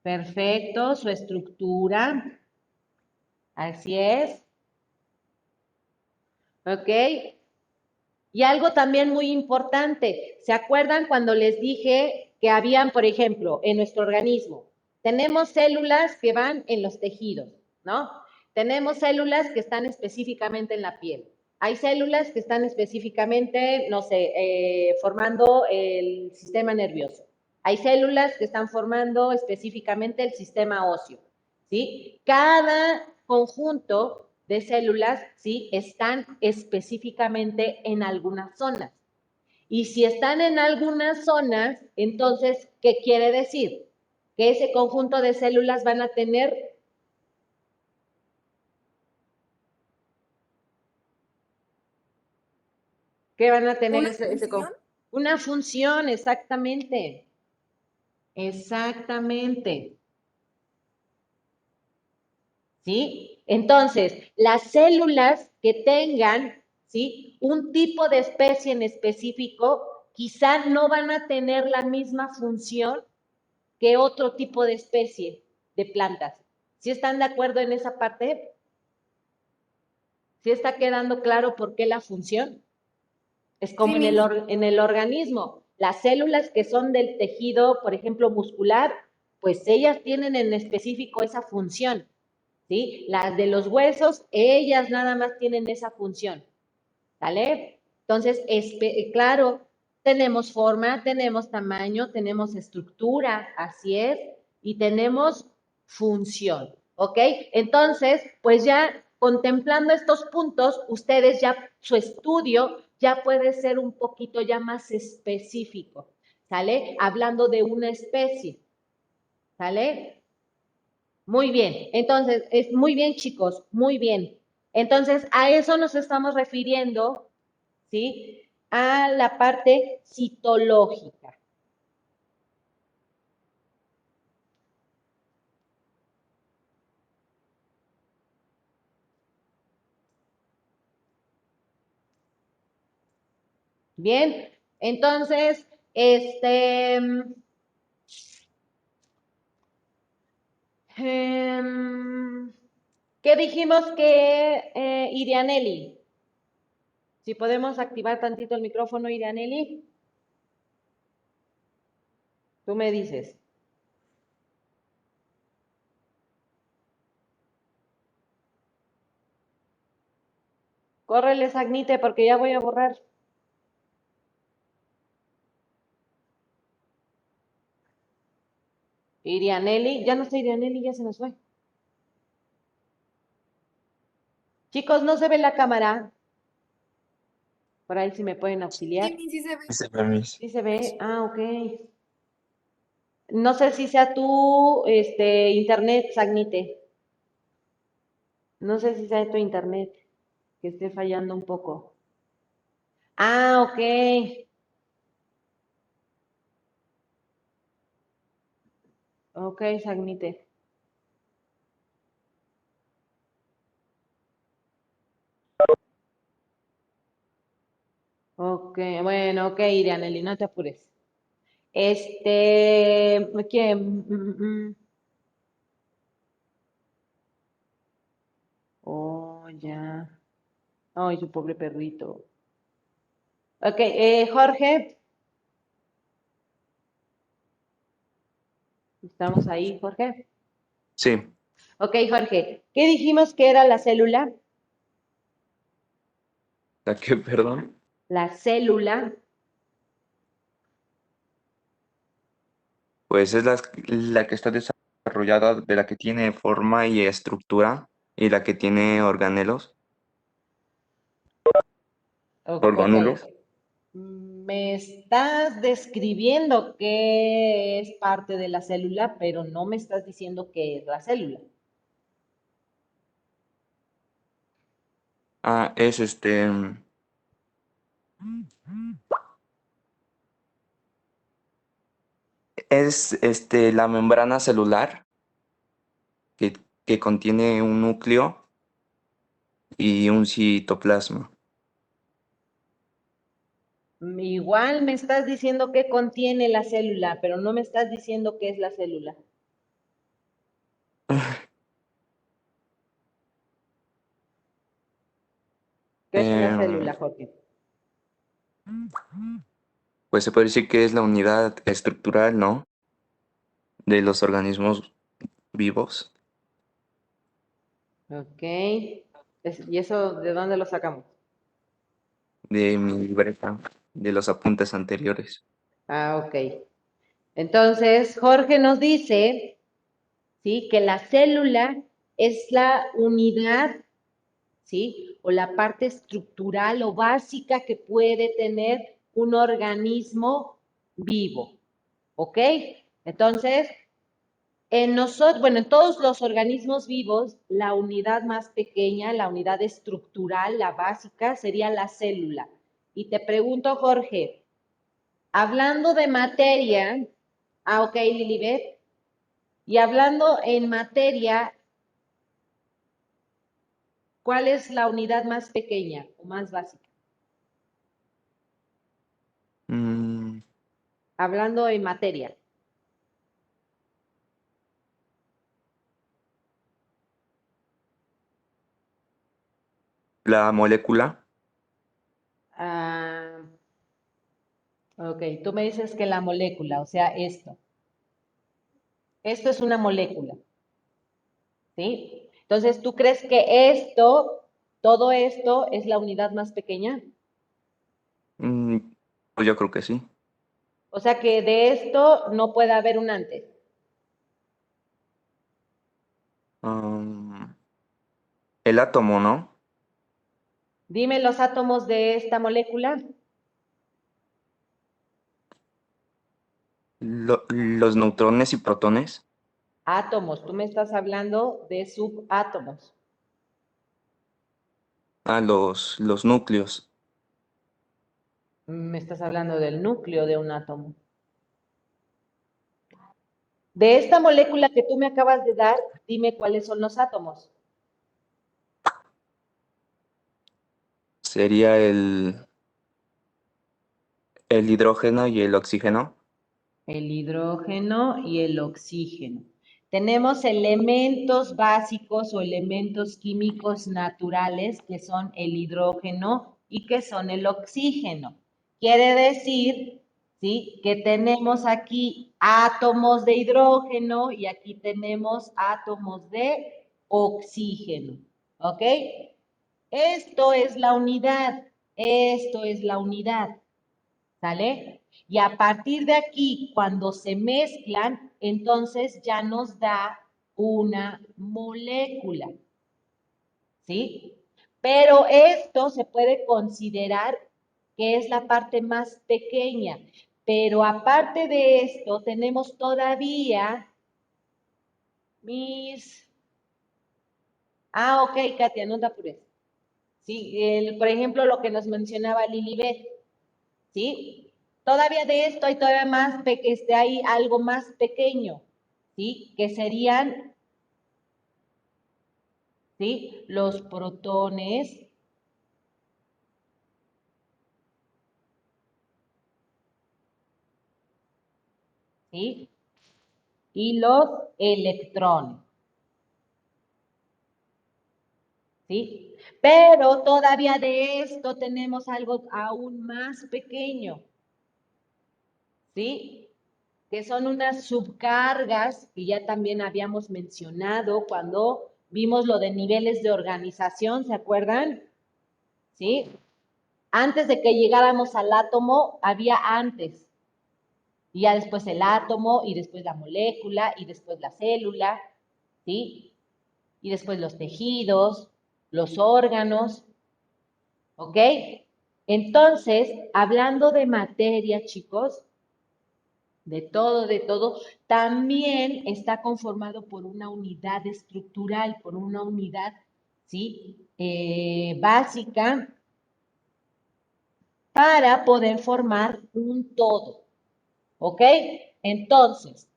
Perfecto, su estructura. Así es. ¿Ok? Y algo también muy importante. ¿Se acuerdan cuando les dije que habían, por ejemplo, en nuestro organismo, tenemos células que van en los tejidos, ¿no? Tenemos células que están específicamente en la piel. Hay células que están específicamente, no sé, formando el sistema nervioso. Hay células que están formando específicamente el sistema óseo, ¿sí? Cada conjunto de células, ¿sí? Están específicamente en algunas zonas. Y si están en algunas zonas, entonces, ¿qué quiere decir? Que ese conjunto de células van a tener ¿qué van a tener ¿Una función? una función, exactamente. Exactamente. ¿Sí? Entonces, las células que tengan, ¿sí? Un tipo de especie en específico, quizá no van a tener la misma función que otro tipo de especie de plantas. ¿Sí están de acuerdo en esa parte? ¿Sí está quedando claro por qué la función? Es como Sí, en Miss. en el organismo. Las células que son del tejido, por ejemplo, muscular, pues ellas tienen en específico esa función, ¿sí? Las de los huesos, ellas nada más tienen esa función, ¿vale? Entonces, claro, tenemos forma, tenemos tamaño, tenemos estructura, así es, y tenemos función, ¿ok? Entonces, pues ya contemplando estos puntos, ustedes ya, su estudio ya puede ser un poquito ya más específico, ¿sale? Hablando de una especie, ¿sale? Muy bien, entonces, es muy bien, chicos, muy bien. Entonces, a eso nos estamos refiriendo, ¿sí? A la parte citológica. Bien, entonces, ¿qué dijimos que, Irianeli? Si podemos activar tantito el micrófono, Irianeli. Tú me dices. Córrele, Sagnite, porque ya voy a borrar. Irianeli, ya no está Irianeli, ya se nos fue. Chicos, no se ve la cámara. Por ahí si me pueden auxiliar. Sí, sí se ve. Dice permiso. ¿Sí se ve? Ah, ok. No sé si sea tu internet, Sagnite. No sé si sea tu internet que esté fallando un poco. Ah, ok. Ok, Sagnite. Ok, bueno, ok, Irianeli, no te apures. ¿Qué? Oh, ya. Ay, su pobre perrito. Ok, Jorge, estamos ahí, Jorge. Sí. Ok, Jorge, ¿qué dijimos que era la célula? ¿La qué, perdón? La célula. Pues es la que está desarrollada, de la que tiene forma y estructura, y la que tiene organelos, Ok. orgánulos. Me estás describiendo qué es parte de la célula, pero no me estás diciendo qué es la célula. Ah, es la membrana celular que, que contiene un núcleo y un citoplasma. Igual me estás diciendo qué contiene la célula, pero no me estás diciendo qué es la célula. ¿Qué es una Em, célula, Jorge? pues se puede decir que es la unidad estructural, ¿no? De los organismos vivos. Ok. ¿Y eso de dónde lo sacamos? De mi libreta, de los apuntes anteriores. Ah, ok. Entonces, Jorge nos dice, ¿sí? Que la célula es la unidad, ¿sí? O la parte estructural o básica que puede tener un organismo vivo, ¿ok? Entonces, en nosotros, bueno, en todos los organismos vivos, la unidad más pequeña, la unidad estructural, la básica, sería la célula. Y te pregunto, Jorge, hablando de materia, ok, Lilibet, y hablando en materia, ¿cuál es la unidad más pequeña o más básica? Mm, Hablando en materia. la molécula. Ah, Ok, tú me dices que la molécula, o sea, esto es una molécula, ¿sí? Entonces, ¿tú crees que todo esto es la unidad más pequeña? Mm, pues yo creo que sí. O sea que de esto no puede haber un antes. Am, el átomo, ¿no? Dime los átomos de esta molécula. Los neutrones y protones. Átomos, tú me estás hablando de subatómos. Ah, los núcleos. Me estás hablando del núcleo de un átomo. De esta molécula que tú me acabas de dar, dime cuáles son los átomos. Sería el hidrógeno y el oxígeno. El hidrógeno y el oxígeno. Tenemos elementos básicos o elementos químicos naturales que son el hidrógeno y que son el oxígeno. Quiere decir, ¿sí?, que tenemos aquí átomos de hidrógeno y aquí tenemos átomos de oxígeno. ¿Ok? Esto es la unidad. ¿Sale? Y a partir de aquí, cuando se mezclan, entonces ya nos da una molécula, ¿sí? Pero esto se puede considerar que es la parte más pequeña. Pero aparte de esto, tenemos todavía mis... Ah, ok, Katia, no te apures. Sí, por ejemplo, lo que nos mencionaba Lilibet. ¿Sí? Todavía de esto hay todavía más, hay algo más pequeño, ¿sí? Que serían, ¿sí? Los protones, ¿sí? Y los electrones, ¿sí? Pero todavía de esto tenemos algo aún más pequeño, ¿sí? Que son unas subcargas que ya también habíamos mencionado cuando vimos lo de niveles de organización, ¿se acuerdan? ¿Sí? Antes de que llegáramos al átomo, había antes. Y ya después el átomo, y después la molécula, y después la célula, ¿sí? Y después los tejidos, los órganos, ¿ok? Entonces, hablando de materia, chicos, de todo, también está conformado por una unidad estructural, por una unidad, ¿sí? Básica para poder formar un todo. ¿Ok? Entonces,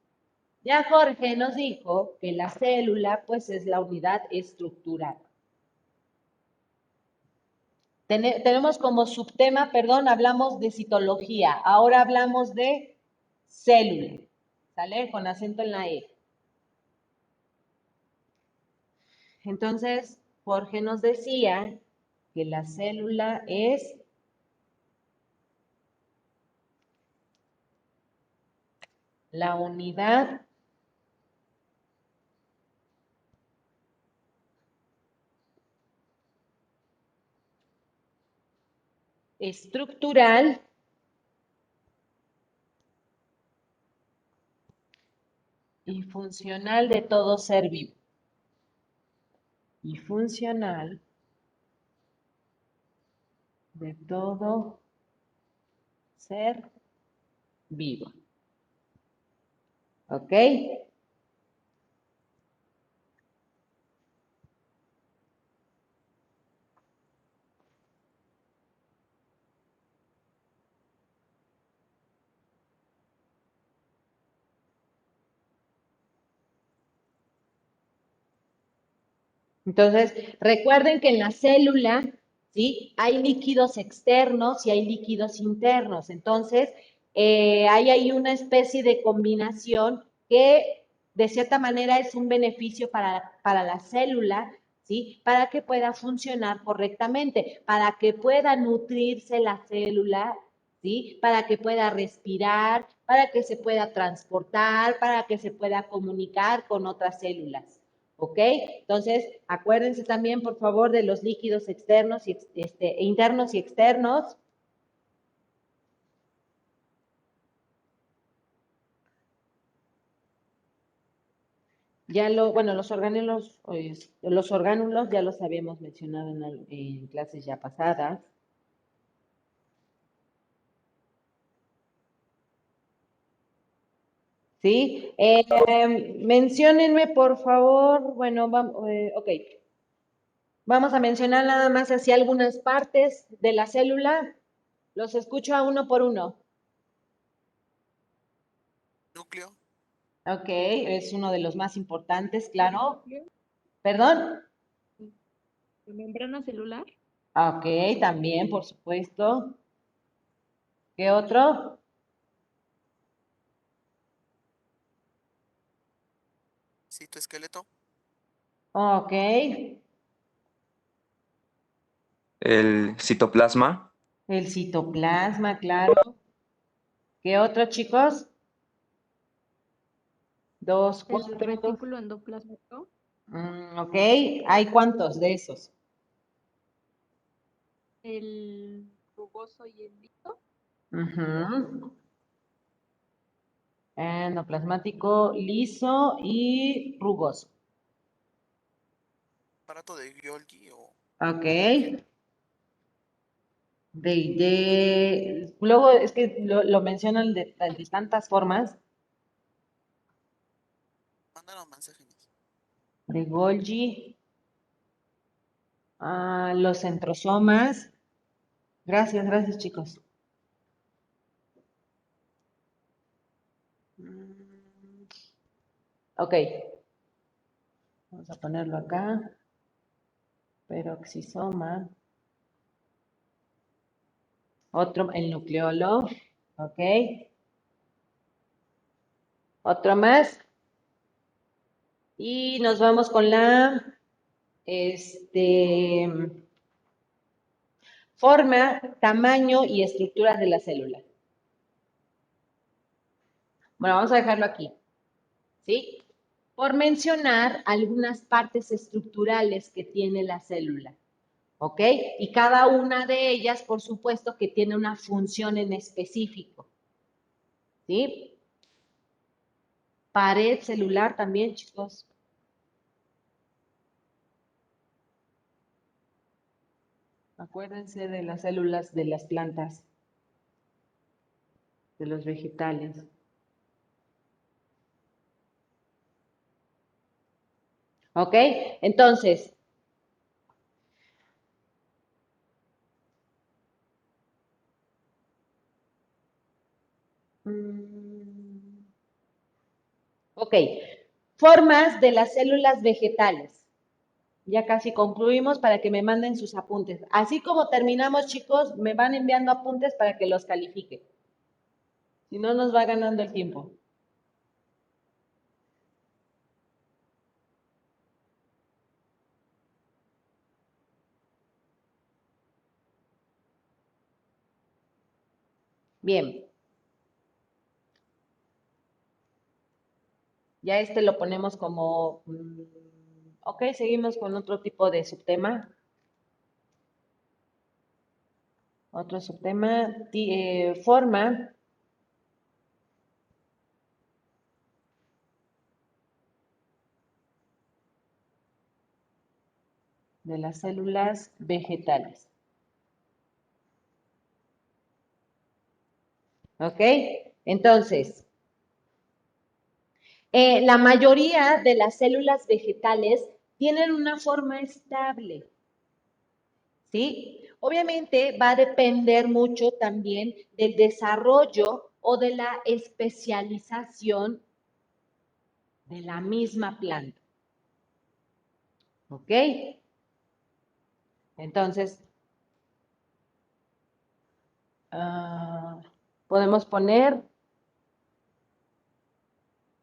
ya Jorge nos dijo que la célula, pues, es la unidad estructural. Tenemos como subtema, perdón, hablamos de citología. Ahora hablamos de célula. ¿Sale? Con acento en la E. Entonces, Jorge nos decía que la célula es la unidad estructural y funcional de todo ser vivo. Y funcional de todo ser vivo. ¿Ok? Entonces, recuerden que en la célula, ¿sí? Hay líquidos externos y hay líquidos internos. Entonces, hay ahí una especie de combinación que de cierta manera es un beneficio para la célula, ¿sí? Para que pueda funcionar correctamente, para que pueda nutrirse la célula, ¿sí? Para que pueda respirar, para que se pueda transportar, para que se pueda comunicar con otras células, ¿ok? Entonces, acuérdense también, por favor, de los líquidos externos y internos y externos. Bueno, los orgánulos ya los habíamos mencionado en clases ya pasadas. ¿Sí? Menciónenme, por favor, bueno, ok. Vamos a mencionar nada más así algunas partes de la célula. Los escucho a uno por uno. Núcleo, Ok, es uno de los más importantes, El claro. núcleo, ¿Perdón? la membrana celular, Ok, también, por supuesto. ¿Qué otro? citoesqueleto, Ok, El citoplasma, el citoplasma, claro. ¿Qué otro, chicos? Dos, el cuatro, dos. retículo endoplasmático, Ok, ¿hay cuántos de esos? el rugoso y el liso, Ujú. Endoplasmático, liso y rugoso. aparato de Golgi o Ok. Golgi, Luego es que lo mencionan de tantas formas. mandaron mensajes. De Golgi, los centrosomas. Gracias, gracias, chicos. Ok, vamos a ponerlo acá. Peroxisoma. Otro, el nucleolo. Ok. Otro más. Y nos vamos con este, forma, tamaño y estructura de la célula. Bueno, vamos a dejarlo aquí, ¿sí? Por mencionar algunas partes estructurales que tiene la célula, ¿ok? Y cada una de ellas, por supuesto, que tiene una función en específico, ¿sí? Pared celular también, chicos. Acuérdense de las células de las plantas, de los vegetales. ¿Ok? Entonces, ok, formas de las células vegetales. Ya casi concluimos para que me manden sus apuntes. Así como terminamos, chicos, me van enviando apuntes para que los califique. Si no, nos va ganando el tiempo. Bien. Ya lo ponemos como... ok, seguimos con otro tipo de subtema. Otro subtema, forma de las células vegetales. ¿Ok? Entonces, la mayoría de las células vegetales tienen una forma estable, ¿sí? Obviamente va a depender mucho también del desarrollo o de la especialización de la misma planta, ¿ok? Entonces, podemos poner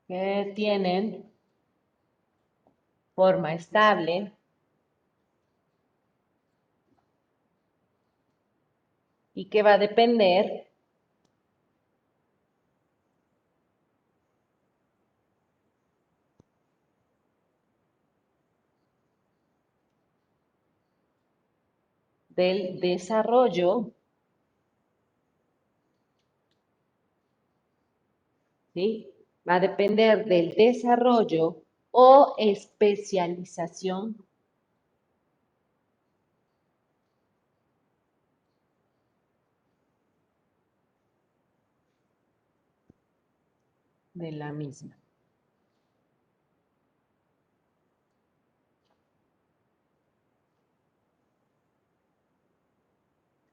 que tienen forma estable y que va a depender del desarrollo, ¿sí? Va a depender del desarrollo o especialización de la misma.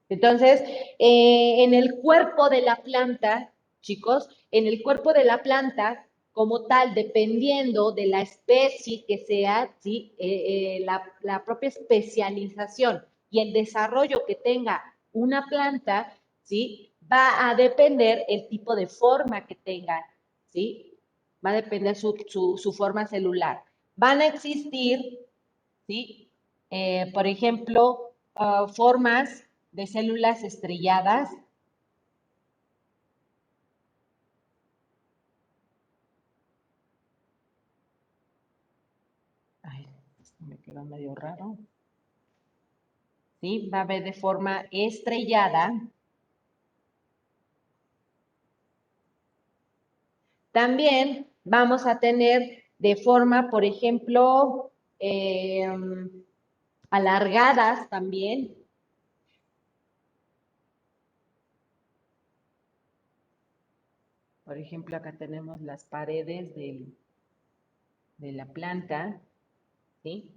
Entonces, en el cuerpo de la planta, chicos, en el cuerpo de la planta, como tal, dependiendo de la especie que sea, ¿sí? La propia especialización y el desarrollo que tenga una planta, ¿sí? Va a depender el tipo de forma que tenga, ¿sí? Va a depender su forma celular. Van a existir, ¿sí? Por ejemplo, formas de células estrelladas. Ay, esto me quedó medio raro. ¿Sí? Va a haber de forma estrellada. También vamos a tener de forma, por ejemplo, alargadas también. Por ejemplo, acá tenemos las paredes de la planta, ¿sí?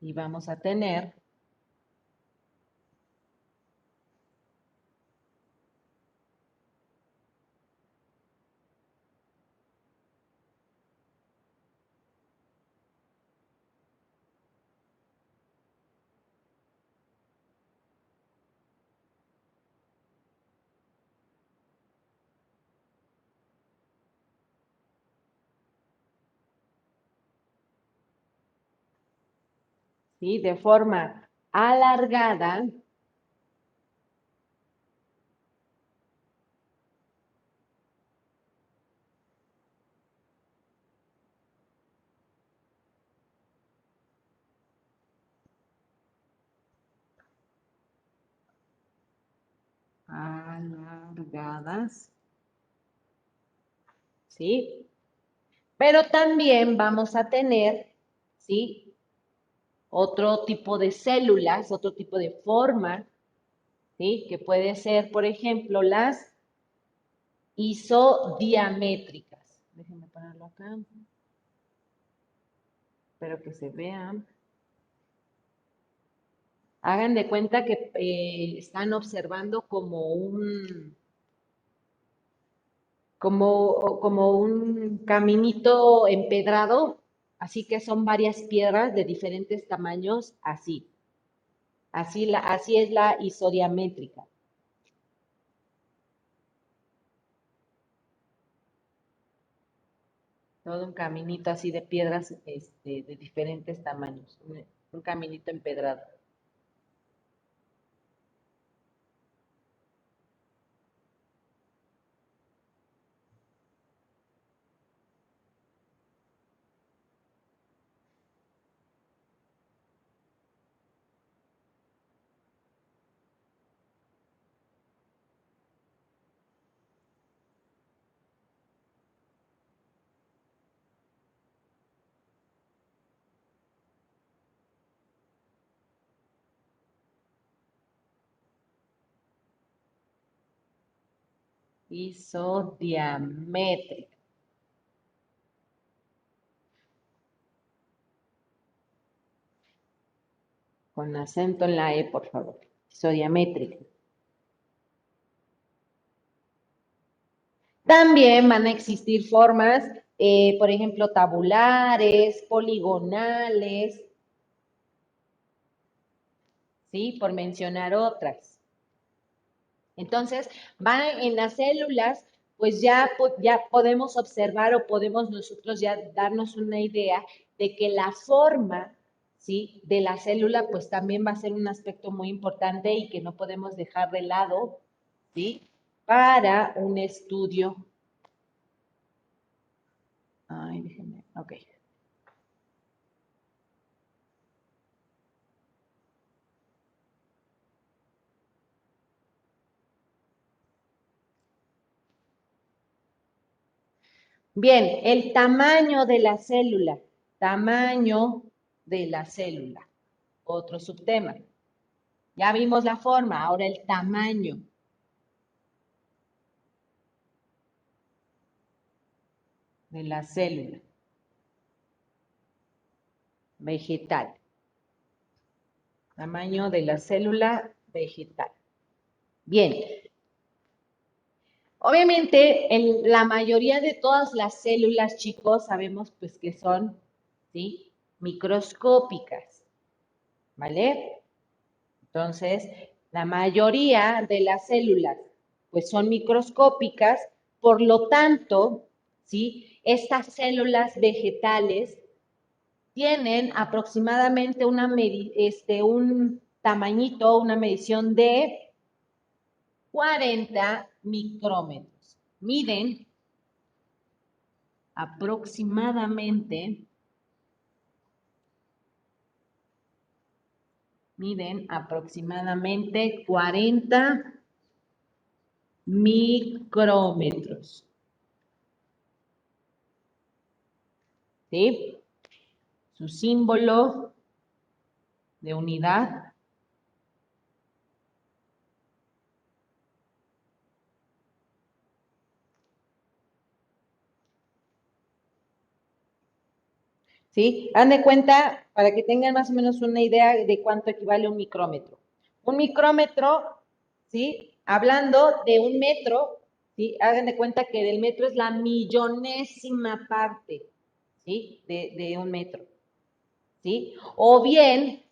Y vamos a tener ¿sí? De forma alargada. Alargadas, ¿sí? Pero también vamos a tener, ¿sí? Otro tipo de células, otro tipo de forma, ¿sí? Que puede ser, por ejemplo, las isodiamétricas. Déjenme ponerlo acá. Espero que se vean. Hagan de cuenta que están observando como un caminito empedrado, así que son varias piedras de diferentes tamaños, así. Así es la isodiamétrica. Todo un caminito así de piedras de diferentes tamaños. Un caminito empedrado. Isodiamétrica. Con acento en la E, por favor. Isodiamétrica. También van a existir formas, por ejemplo, tabulares, poligonales, ¿sí? Por mencionar otras. Entonces, van en las células, pues ya podemos observar o podemos nosotros ya darnos una idea de que la forma, ¿sí? De la célula, pues también va a ser un aspecto muy importante y que no podemos dejar de lado, ¿sí? Para un estudio. Ay, déjenme, ok. Bien, el tamaño de la célula. Tamaño de la célula. Otro subtema. Ya vimos la forma, ahora el tamaño. De la célula vegetal. Tamaño de la célula vegetal. Bien. Obviamente, la mayoría de todas las células, chicos, sabemos pues que son, ¿sí? Microscópicas, ¿vale? Entonces, la mayoría de las células pues son microscópicas, por lo tanto, ¿sí? Estas células vegetales tienen aproximadamente un tamañito, una medición de 40 micrómetros. Miden aproximadamente 40 micrómetros. ¿Sí? Su símbolo de unidad ¿sí? Hagan de cuenta, para que tengan más o menos una idea de cuánto equivale un micrómetro. Un micrómetro, ¿sí? Hablando de un metro, ¿sí? Hagan de cuenta que del metro es la millonésima parte, ¿sí? De un metro, ¿sí? O bien,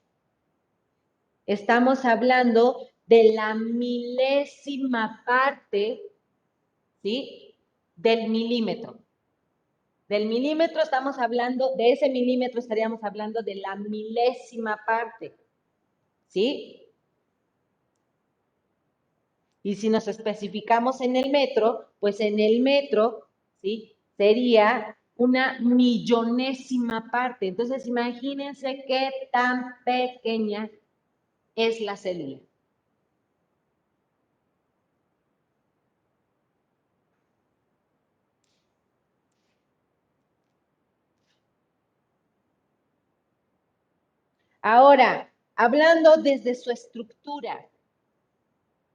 estamos hablando de la milésima parte, ¿sí? Del milímetro. Del milímetro estamos hablando, de ese milímetro estaríamos hablando de la milésima parte, ¿sí? Y si nos especificamos en el metro, pues en el metro, ¿sí? Sería una millonésima parte. Entonces, imagínense qué tan pequeña es la célula. Ahora, hablando desde su estructura,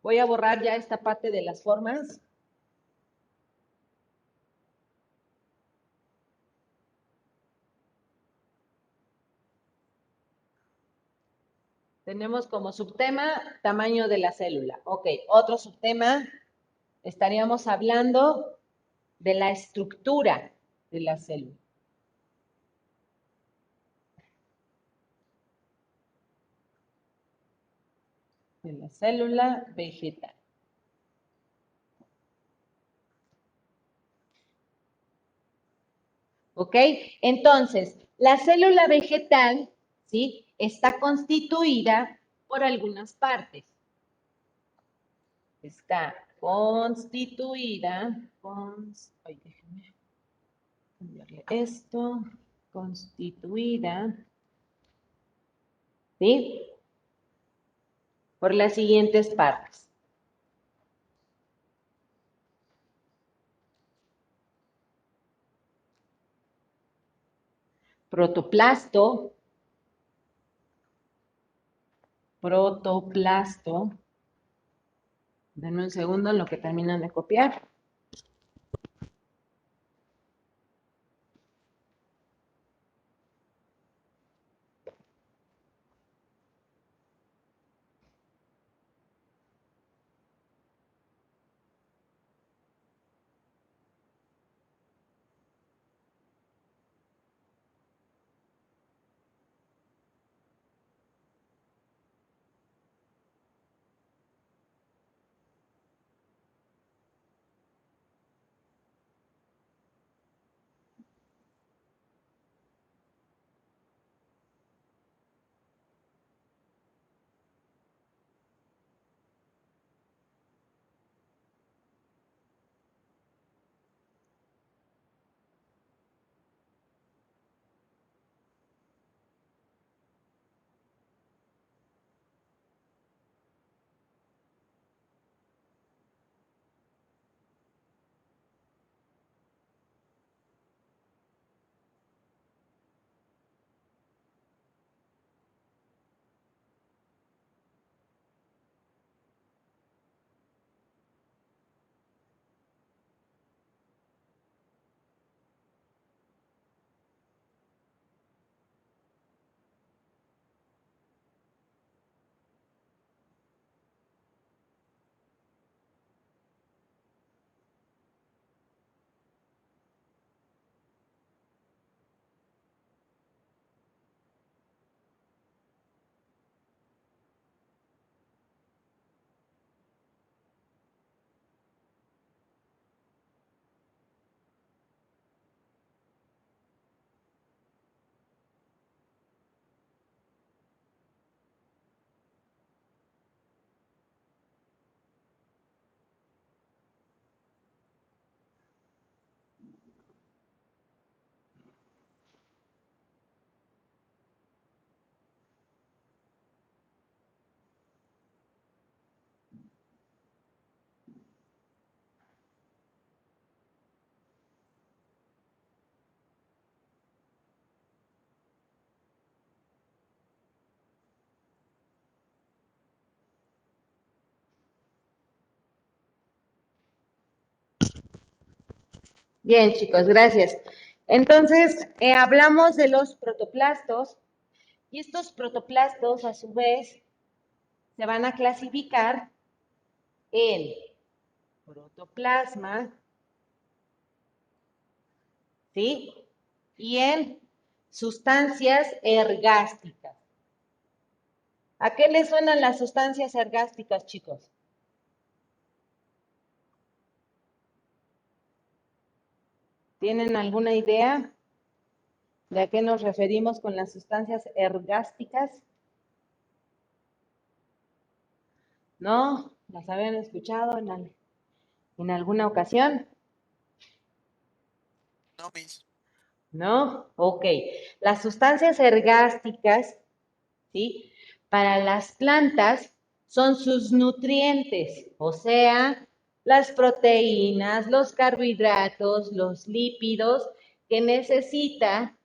voy a borrar ya esta parte de las formas. Tenemos como subtema tamaño de la célula. Ok, otro subtema, estaríamos hablando de la estructura de la célula. De la célula vegetal. ¿Ok? Entonces, la célula vegetal, ¿sí? Está constituida por algunas partes. Está constituida, ay, déjenme cambiarle esto, constituida, ¿sí? Por las siguientes partes. Protoplasto, denme un segundo en lo que terminan de copiar. Bien, chicos, gracias. Entonces, hablamos de los protoplastos y estos protoplastos, a su vez, se van a clasificar en protoplasma, ¿sí? Y en sustancias ergásticas. ¿A qué les suenan las sustancias ergásticas, chicos? ¿Tienen alguna idea de a qué nos referimos con las sustancias ergásticas? ¿No? ¿Las habían escuchado en alguna ocasión? No, Miss. ¿No? Ok. Las sustancias ergásticas, ¿sí? Para las plantas son sus nutrientes, o sea, las proteínas, los carbohidratos, los lípidos que necesita,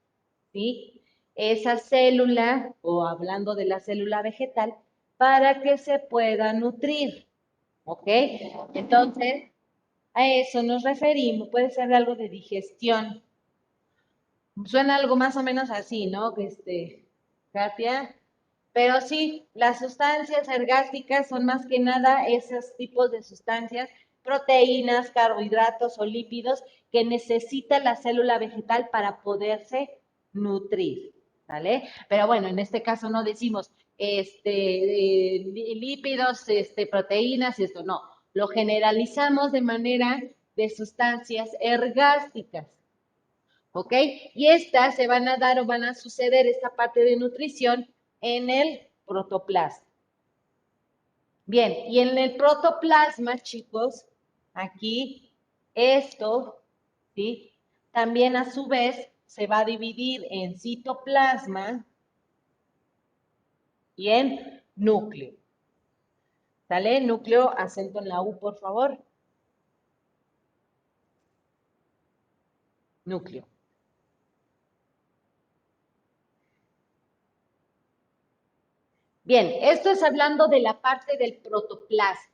¿sí? Esa célula, o hablando de la célula vegetal, para que se pueda nutrir, ¿ok? Entonces, a eso nos referimos, puede ser algo de digestión. Suena algo más o menos así, ¿no? Katia. Pero sí, las sustancias ergástricas son más que nada esos tipos de sustancias, proteínas, carbohidratos o lípidos que necesita la célula vegetal para poderse nutrir, ¿vale? Pero bueno, en este caso no decimos lípidos, proteínas y esto, no. Lo generalizamos de manera de sustancias ergástricas. ¿Ok? Y estas se van a dar o van a suceder esta parte de nutrición en el protoplasma. Bien, y en el protoplasma, chicos, aquí esto, ¿sí? También a su vez se va a dividir en citoplasma y en núcleo. ¿Sale? Núcleo, acento en la U, por favor. Núcleo. Bien, esto es hablando de la parte del protoplasma.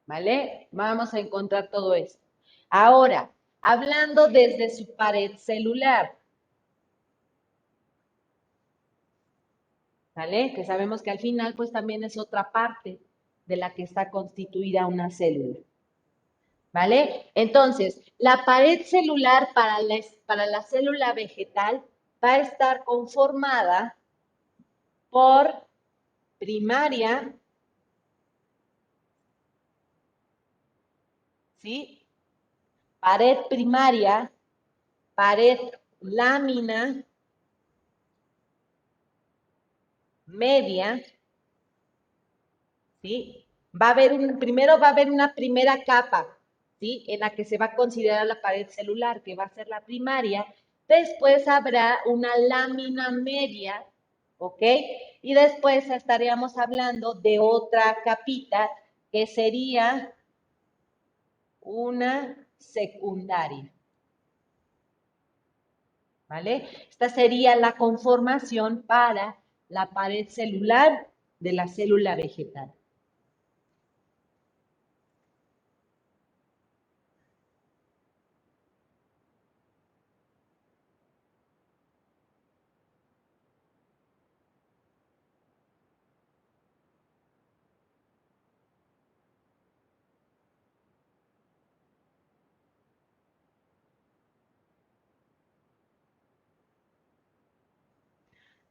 ¿Vale? Vamos a encontrar todo esto. Ahora, hablando desde su pared celular, ¿vale? Que sabemos que al final, pues también es otra parte de la que está constituida una célula, ¿vale? Entonces, la pared celular para la célula vegetal va a estar conformada por primaria, ¿sí? Pared primaria, pared lámina, media, ¿sí? Primero va a haber una primera capa, ¿sí? En la que se va a considerar la pared celular, que va a ser la primaria. Después habrá una lámina media, ¿ok? Y después estaríamos hablando de otra capita que sería una secundaria, ¿vale? Esta sería la conformación para la pared celular de la célula vegetal.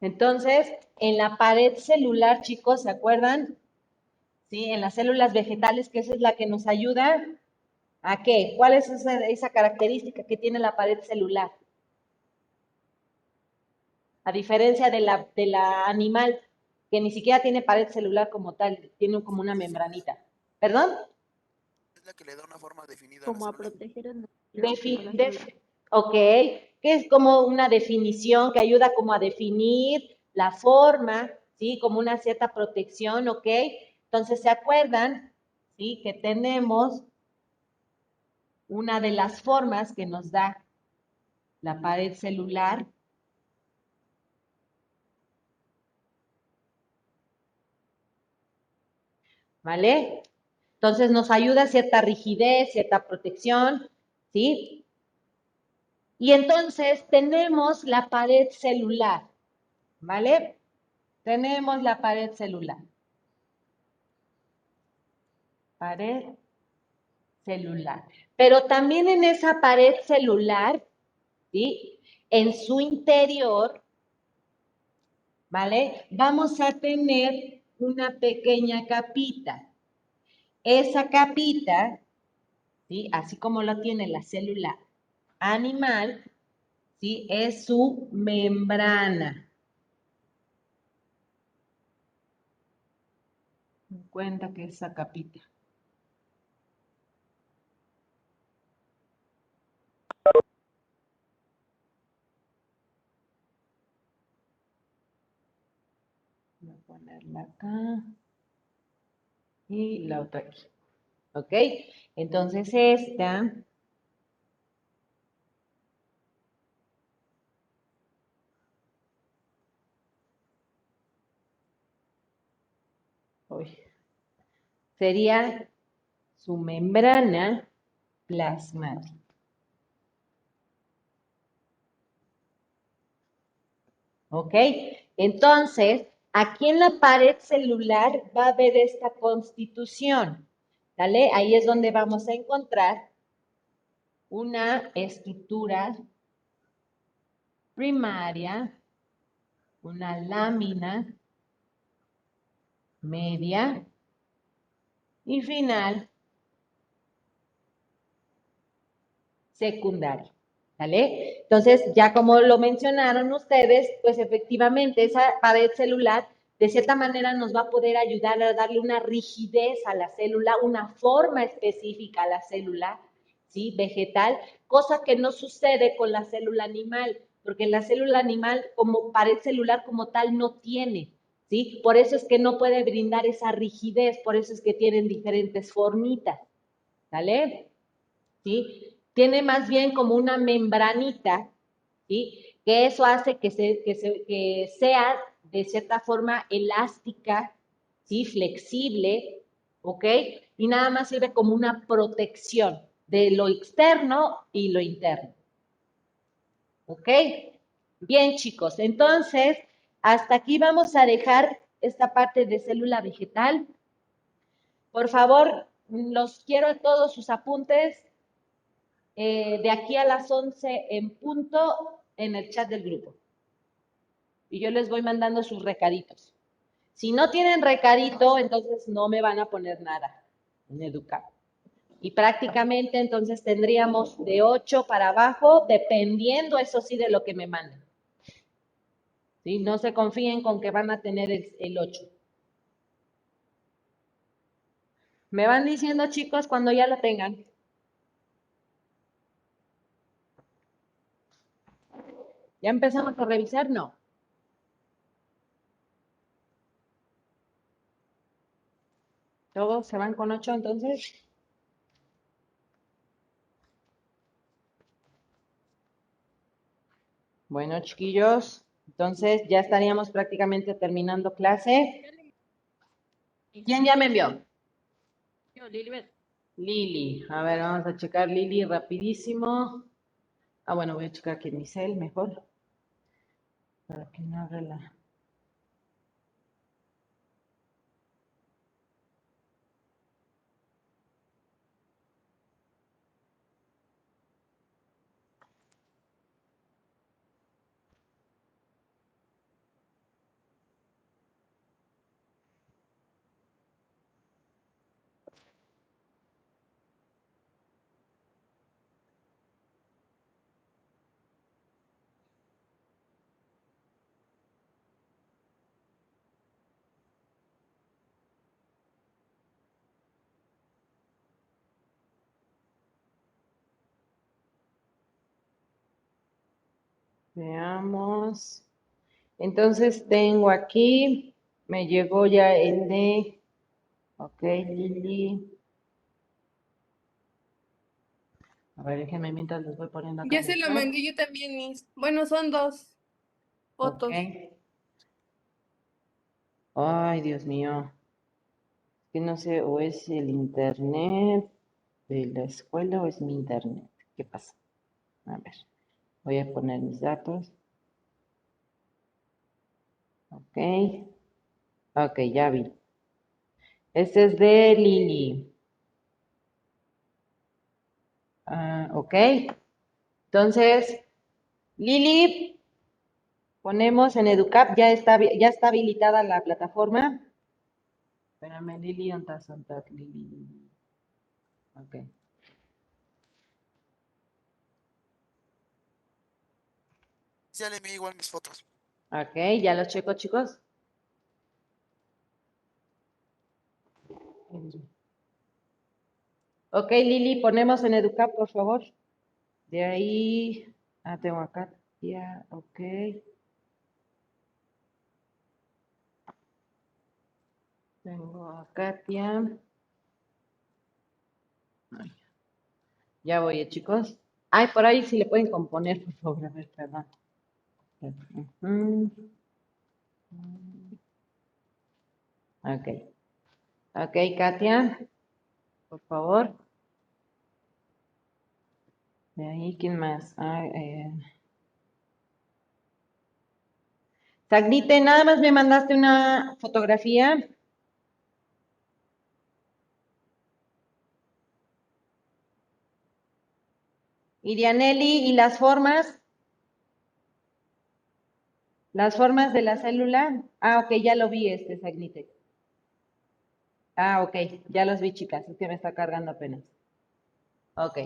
Entonces, en la pared celular, chicos, ¿se acuerdan? Sí, en las células vegetales, que esa es la que nos ayuda. ¿A qué? ¿Cuál es esa característica que tiene la pared celular? A diferencia de la animal, que ni siquiera tiene pared celular como tal, tiene como una membranita. ¿Perdón? Es la que le da una forma definida a la Como a célula. proteger el núcleo Defi- a la def- célula. ok, que es como una definición que ayuda como a definir la forma, ¿sí? Como una cierta protección, ¿ok? Entonces, ¿se acuerdan? ¿Sí? Que tenemos una de las formas que nos da la pared celular, ¿vale? Entonces nos ayuda cierta rigidez, cierta protección, ¿sí? Y entonces tenemos la pared celular, ¿vale? Tenemos la pared celular. Pared celular. Pero también en esa pared celular, ¿sí? En su interior, ¿vale? Vamos a tener una pequeña capita. Esa capita, ¿sí? Así como lo tiene la célula animal, ¿sí? Es su membrana. Me cuenta que esa capita. Voy a ponerla acá y la otra aquí. ¿Ok? Entonces esta uy, sería su membrana plasmática. ¿Ok? Entonces, aquí en la pared celular va a haber esta constitución. ¿Vale? Ahí es donde vamos a encontrar una estructura primaria, una lámina media y final secundaria. ¿Vale? Entonces, ya como lo mencionaron ustedes, pues efectivamente esa pared celular de cierta manera nos va a poder ayudar a darle una rigidez a la célula, una forma específica a la célula, ¿sí? Vegetal, cosa que no sucede con la célula animal, porque la célula animal como pared celular como tal no tiene, ¿sí? Por eso es que no puede brindar esa rigidez, por eso es que tienen diferentes formitas, ¿vale? ¿Sí? Tiene más bien como una membranita, ¿sí? Que eso hace que sea de cierta forma elástica, ¿sí? Flexible, ¿ok? Y nada más sirve como una protección de lo externo y lo interno, ¿ok? Bien, chicos, entonces, hasta aquí vamos a dejar esta parte de célula vegetal. Por favor, los quiero a todos sus apuntes. De aquí a las 11 en punto en el chat del grupo. Y yo les voy mandando sus recaditos. Si no tienen recadito, entonces no me van a poner nada en educar. Y prácticamente entonces tendríamos de 8 para abajo, dependiendo, eso sí, de lo que me manden. ¿Sí? No se confíen con que van a tener el 8. Me van diciendo, chicos, cuando ya lo tengan. ¿Ya empezamos a revisar? No. ¿Todos se van con 8 entonces? Bueno, chiquillos, entonces ya estaríamos prácticamente terminando clase. ¿Quién ya me envió? Yo, Lilibet. Lili. A ver, vamos a checar Lili rapidísimo. Ah, bueno, voy a checar aquí mi cel mejor. Para que no abra la... Veamos. Entonces tengo aquí, me llegó ya el de... Ok, Lili. A ver, déjenme mientras les voy poniendo acá Ya en se el lo chat. mandé yo también, mis. Bueno, son 2 Ok. fotos. Ay, Dios mío. Que no sé, o es el internet de la escuela o es mi internet. ¿Qué pasa? A ver, voy a poner mis datos. Ok. Ok, ya vi. Este es de Lili. Ok. Entonces, Lili, ponemos en EduCap, ya está habilitada la plataforma. Espérame, Lili, ¿dónde estás, Lili? Ok. Ya le envié igual mis fotos. Ok, ya los checo, chicos. Ok, Lili, ponemos en EduCap, por favor. De ahí, tengo acá, ya, ok. Tengo a Katia. Ay, ya voy, chicos. Ay, por ahí si le pueden componer, por favor, a ver, perdón. Ujú. Ok. Ok, Katia, por favor. De ahí, ¿quién más? Sagnite, nada más me mandaste una fotografía. Irianeli, ¿y las formas? Las formas de la célula. Ok, ya lo vi Sagnite. Ok, ya los vi, chicas, es que me está cargando apenas. Ok.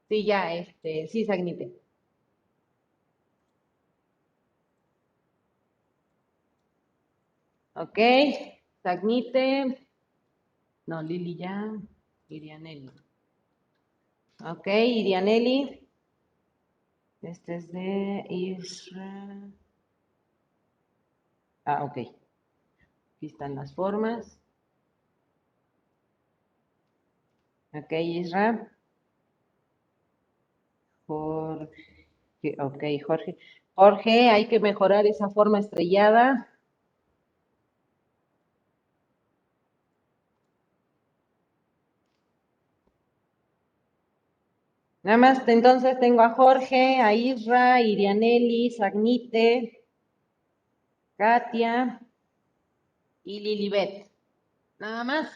Sí, ya, sí, Sagnite. Ok, Sagnite. No, Lili ya. Irianeli. Ok, Irianeli. Este es de Israel. Ok. Aquí están las formas. Ok, Israel. Jorge, ok, Jorge. Jorge, hay que mejorar esa forma estrellada. Nada más, entonces tengo a Jorge, a Isra, Irianeli, Sagnite, Katia y Lilibet. Nada más.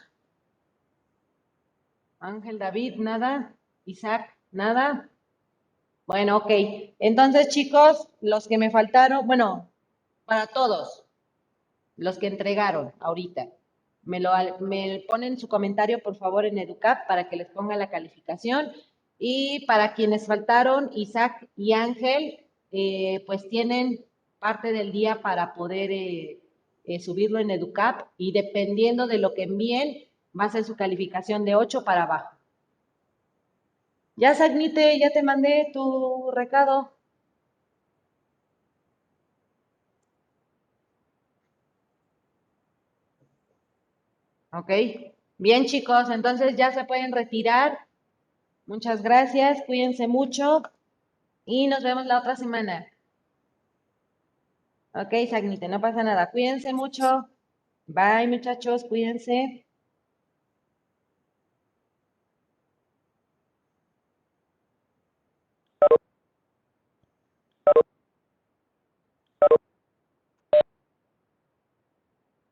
Ángel David, nada. Isaac, nada. Bueno, ok. Entonces, chicos, los que me faltaron, bueno, para todos, los que entregaron ahorita, me ponen su comentario, por favor, en EduCap para que les ponga la calificación. Y para quienes faltaron, Isaac y Ángel, pues tienen parte del día para poder subirlo en EduCap y dependiendo de lo que envíen, va a ser su calificación de 8 para abajo. Ya, Sagnite, ya te mandé tu recado. Ok. Bien, chicos, entonces ya se pueden retirar. Muchas gracias, cuídense mucho y nos vemos la otra semana. Ok, Sagnite, no pasa nada. Cuídense mucho. Bye, muchachos, cuídense.